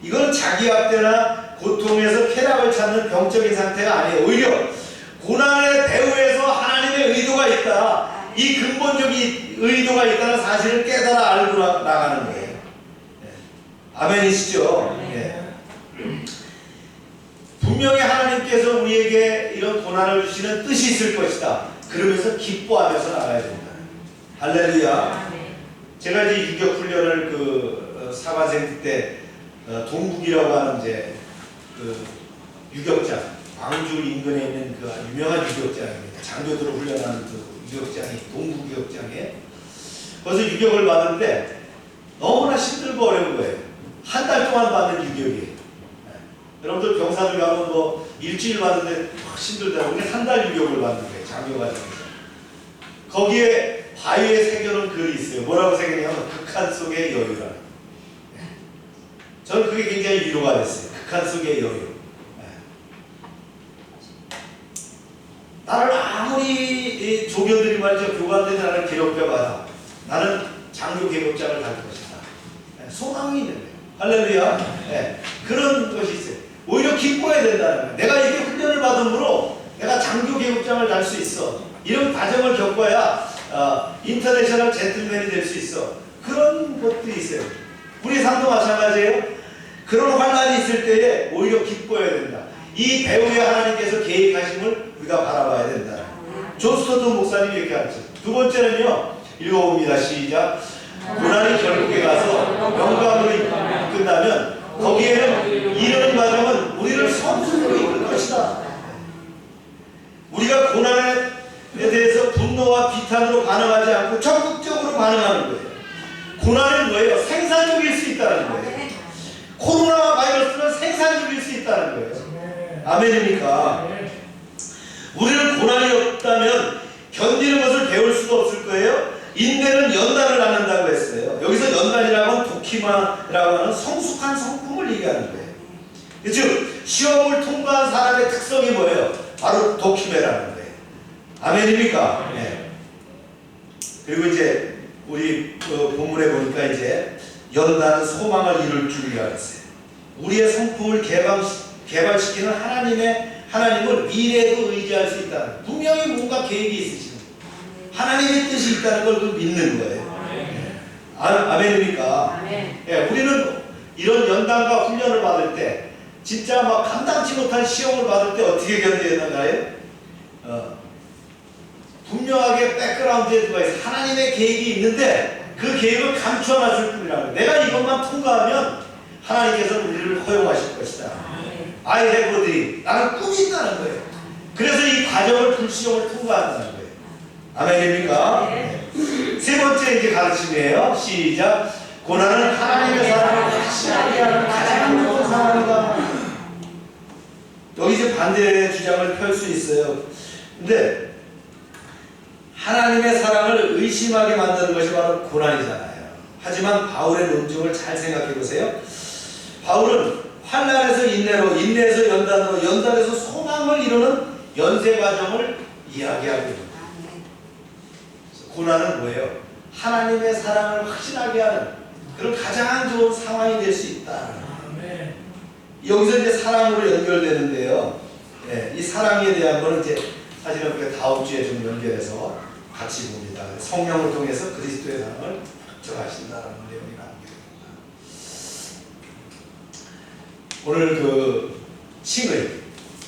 이건 자기 압대나 고통에서 쾌락을 찾는 병적인 상태가 아니에요. 오히려 고난의 배후에서 하나님의 의도가 있다. 이 근본적인 의도가 있다는 사실을 깨달아 알고 나가는 거예요. 아멘이시죠? 분명히 하나님께서 우리에게 이런 고난을 주시는 뜻이 있을 것이다. 그러면서 기뻐하면서 나가야 된다. 할렐루야. 제가 이제 유격 훈련을 그 사관생 때 동북이라고 하는 이제 그 유격장, 광주 인근에 있는 그 유명한 유격장입니다. 장교들을 훈련하는 그 유격장이 동북 유격장에 거기서 유격을 받는데 너무나 힘들고 어려운 거예요. 한 달 동안 받는 유격이에요. 여러분들 병사들 가면 뭐 일주일 받는데 확 힘들다고 우리 한 달 유격을 받는 거예요. 장교과정에서. 거기에 바위에 새겨놓은 글이 있어요. 뭐라고 새겨냐면 극한 속의 여유라는. 저는 그게 굉장히 위로가 됐어요. 극한 속의 여유. 나를 아무리 조교들이 말이죠. 교관들이 나를 괴롭혀봐야 나는 장교 계급장을 갈 것이다. 소망이 있는 거예요. 할렐루야. 그런 것이 있어요. 오히려 기뻐해야 된다는 거예요. 내가 이게 훈련을 받음으로 내가 장교 계급장을 달 수 있어. 이런 과정을 겪어야 인터내셔널 젠틀맨이 될 수 있어. 그런 것들이 있어요. 우리 삶도 마찬가지예요. 그런 환란이 있을 때에 오히려 기뻐해야 된다. 이 배후에 하나님께서 계획하심을 우리가 바라봐야 된다. 존 스토트 목사님이 이렇게 가르쳤어요. 두 번째는요. 읽어봅니다. 시작. 고난이 결국에 가서 영광으로 끝나면 거기에는 이르는 과정은 우리를 성숙으로 이끌 것이다. 우리가 고난에 대해서 분노와 비탄으로 반응하지 않고 적극적으로 반응하는 거예요. 고난은 뭐예요? 생산적일 수 있다는 거예요. 코로나 바이러스는 생산적일 수 있다는 거예요. 아멘입니까? 우리는 고난이 없다면 견디는 것을 배울 수도 없을 거예요. 인내는 연단을 낳는다고 했어요. 여기서 연단이라고 하면 도키마라고 하는 성숙한 성품을 얘기하는 거예요. 즉 시험을 통과한 사람의 특성이 뭐예요? 바로 도키메라는 거예요. 아멘입니까? 네. 그리고 이제 우리 본문에 보니까 이제 연단은 소망을 이룰 줄이라 했어요. 우리의 성품을 개발시키는 하나님을 미래에도 의지할 수 있다. 분명히 뭔가 계획이 있으시는 하나님의 뜻이 있다는 걸 믿는 거예요. 아멘입니까? 예, 우리는 이런 연단과 훈련을 받을 때 진짜 막 감당치 못한 시험을 받을 때 어떻게 견뎌야 되나요? 분명하게 백그라운드에 들어가 있어. 하나님의 계획이 있는데 그 계획을 감추어놨을 뿐이라고. 내가 이것만 통과하면 하나님께서는 우리를 허용하실 것이다. I have a dream. 나는 꿈이 있다는 거예요. 그래서 이 과정을 불시험을 통과한다는 거예요. 아멘입니까? 세 번째 이제 가르침이에요. 시작. 고난은 하나님의 사랑을 확실하게 하는 가장 좋은 상황이다. 여기 이제 반대의 주장을 펼 수 있어요. 근데 하나님의 사랑을 의심하게 만드는 것이 바로 고난이잖아요. 하지만 바울의 논증을 잘 생각해 보세요. 바울은 환난에서 인내로, 인내에서 연단으로, 연단에서 소망을 이루는 연세 과정을 이야기하고 있습니다. 고난은 뭐예요? 하나님의 사랑을 확신하게 하는 그런 가장 좋은 상황이 될 수 있다. 여기서 이제 사랑으로 연결되는데요. 네, 이 사랑에 대한 거는 이제 사실은 우리가 다음 주에 좀 연결해서 같이 봅니다. 성령을 통해서 그리스도의 사랑을 적하신다라는 내용이 나옵니다. 오늘 그 칭의,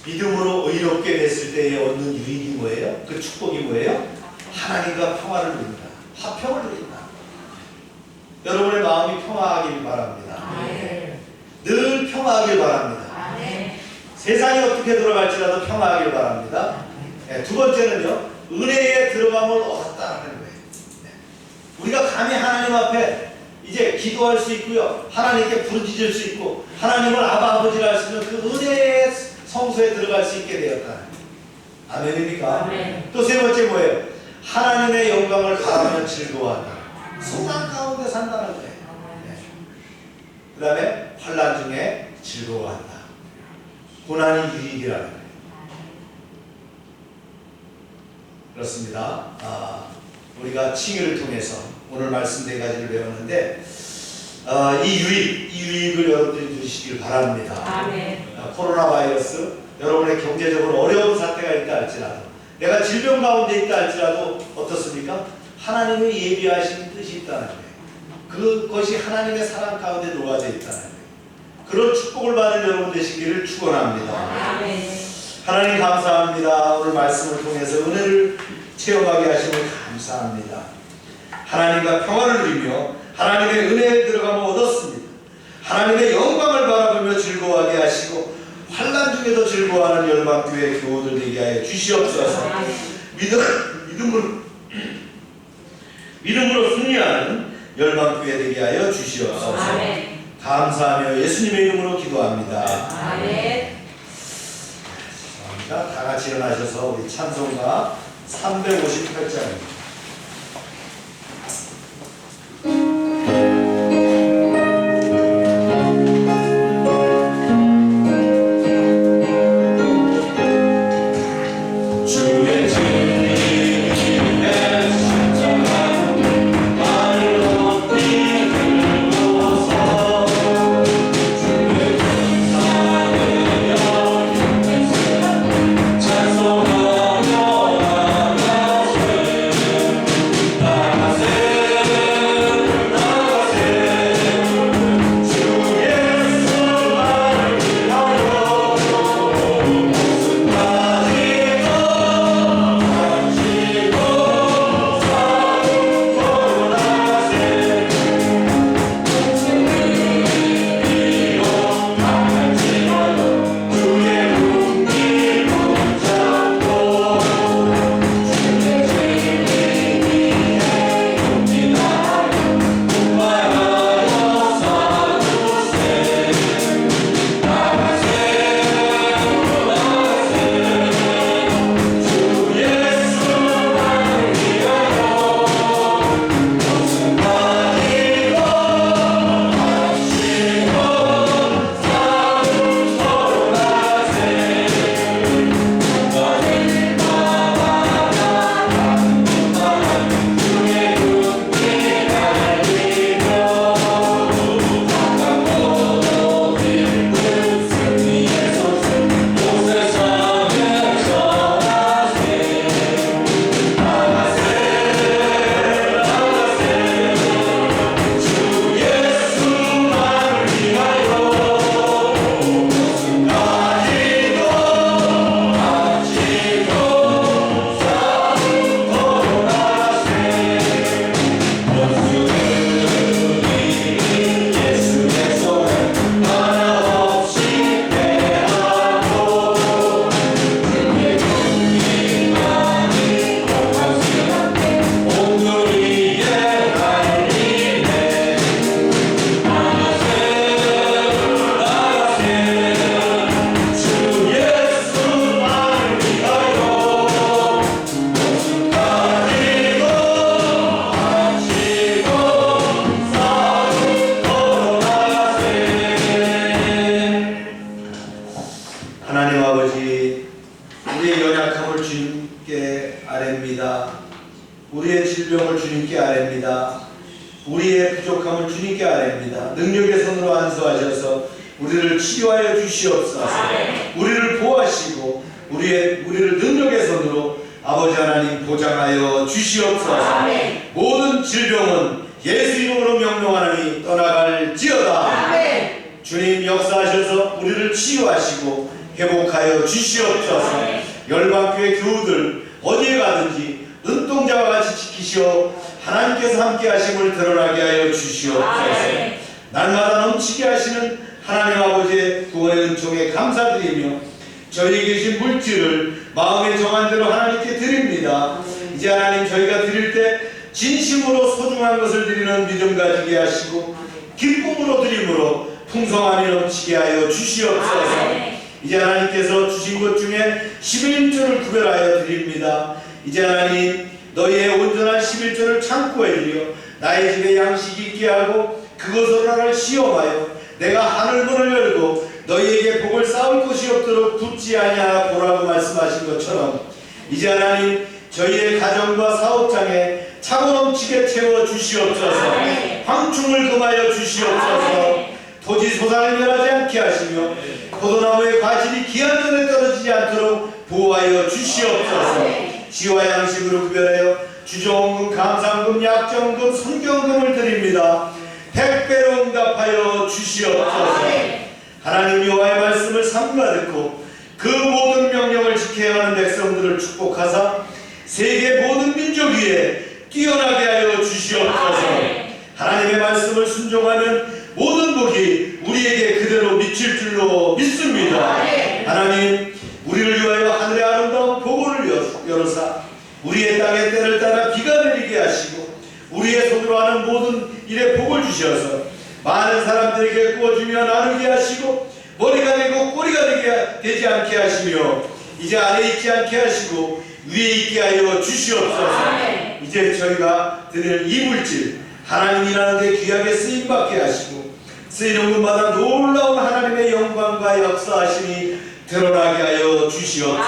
믿음으로 의롭게 됐을 때에 얻는 유익이 뭐예요? 그 축복이 뭐예요? 하나님과 평화를 누린다. 화평을 누린다. 여러분의 마음이 평화하길 바랍니다. 늘 평화하길 바랍니다. 세상이 어떻게 돌아갈지라도 평화하길 바랍니다. 네, 두 번째는요, 은혜에 들어감을 얻었다는 거예요. 네. 우리가 감히 하나님 앞에 이제 기도할 수 있고요, 하나님께 부르짖을 수 있고, 하나님을 아바 아버지라 할 수 있는 그 은혜의 성소에 들어갈 수 있게 되었다. 아멘입니까? 또 세 번째 뭐예요? 하나님의 영광을 바라며 즐거워한다. 소망 가운데 산다는 거예요. 네. 그 다음에 환난 중에 즐거워한다. 고난이 유익이라는 거예요. 그렇습니다. 우리가 칭의를 통해서 오늘 말씀 4가지를 배웠는데 이 유익을 여러분들이 누리시길 바랍니다. 코로나 바이러스, 여러분의 경제적으로 어려운 사태가 있다 할지라도, 내가 질병 가운데 있다 할지라도 어떻습니까? 하나님의 예비하신 뜻이 있다는 거예요. 그것이 하나님의 사랑 가운데 녹아져 있다는 거예요. 그런 축복을 받은 여러분 되시기를 축원합니다. 하나님 감사합니다. 오늘 말씀을 통해서 은혜를 체험하게 하심을 감사합니다. 하나님과 평화를 누리며 하나님의 은혜에 들어가면 얻었습니다. 하나님의 영광을 바라보며 즐거워하게 하시고 환난 중에도 즐거워하는 열방교회 교우들 되게 하여 주시옵소서. 믿음으로 승리하는 열방교회 되게 하여 주시옵소서. 감사하며 예수님의 이름으로 기도합니다. 죄송합니다. 다 같이 일어나셔서 우리 찬송가 358장입니다. 우리의 질병을 주님께 아뢰입니다. 우리의 부족함을 주님께 아뢰입니다. 능력의 손으로 안수하셔서 우리를 치료하여 주시옵소서. 우리를 보호하시고 우리를 능력의 손으로 아버지 하나님 보장하여 주시옵소서. 모든 질병은 예수 이름으로 명령하노니 떠나갈지어다. 주님 역사하셔서 우리를 치유하시고 회복하여 주시옵소서. 열방교회 교우들 어디에 가든지 눈동자와 같이 지키시어 하나님께서 함께 하심을 드러나게 하여 주시옵소서. 날마다 넘치게 하시는 하나님 아버지의 구원의 은총에 감사드리며 저희에게 주신 물질을 마음에 정한 대로 하나님께 드립니다. 이제 하나님 저희가 드릴 때 진심으로 소중한 것을 드리는 믿음 가지게 하시고 기쁨으로 드림으로 풍성함이 넘치게 하여 주시옵소서. 이제 하나님께서 주신 것 중에 11조를 구별하여 드립니다. 이제 하나님 너희의 온전한 11조를 창고에 들여 나의 집에 양식이 있게 하고 그것으로 나를 시험하여 내가 하늘문을 열고 너희에게 복을 쌓을 곳이 없도록 붙지 아니하라고 말씀하신 것처럼 이제 하나님 저희의 가정과 사업장에 차고 넘치게 채워 주시옵소서. 황충을 금하여 주시옵소서. 토지 소산을 멸하지 않게 하시며 포도나무의 과실이 기한 전에 떨어지지 않도록 보호하여 주시옵소서. 지와 양식으로 구별하여 주종금, 감상금, 약정금, 성경금을 드립니다. 100배로 응답하여 주시옵소서. 하나님 여호와의 말씀을 삼가 듣고 그 모든 명령을 지켜야 하는 백성들을 축복하사 세계 모든 민족 위에 뛰어나게 하여 주시옵소서. 하나님의 말씀을 순종하면 모든 복이 우리에게 그대로 미칠 줄로 믿습니다. 하나님 우리를 위하여 하늘의 아름다운 복을 열어사 우리의 땅의 때를 따라 비가 내리게 하시고 우리의 손으로 하는 모든 일에 복을 주셔서 많은 사람들에게 구워주며 나누게 하시고 머리가 되고 꼬리가 되지 않게 하시며 이제 아래 있지 않게 하시고 위에 있게 하여 주시옵소서. 이제 저희가 드리는 이 물질 하나님 일하는 데 귀하게 쓰임받게 하시고 쓰이는 곳마다 놀라운 하나님의 영광과 역사하심이 드러나게 하여 주시옵소서.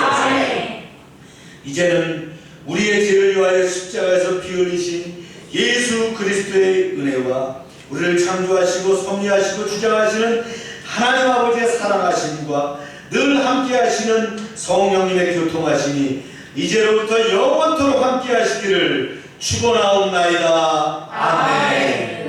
이제는 우리의 죄를 위하여 십자가에서 피 흘리신 예수 그리스도의 은혜와 우리를 창조하시고 섭리하시고 주장하시는 하나님 아버지의 사랑하심과 늘 함께 하시는 성령님의 교통하심이 이제로부터 영원토록 함께 하시기를 축원하옵나이다. 아멘.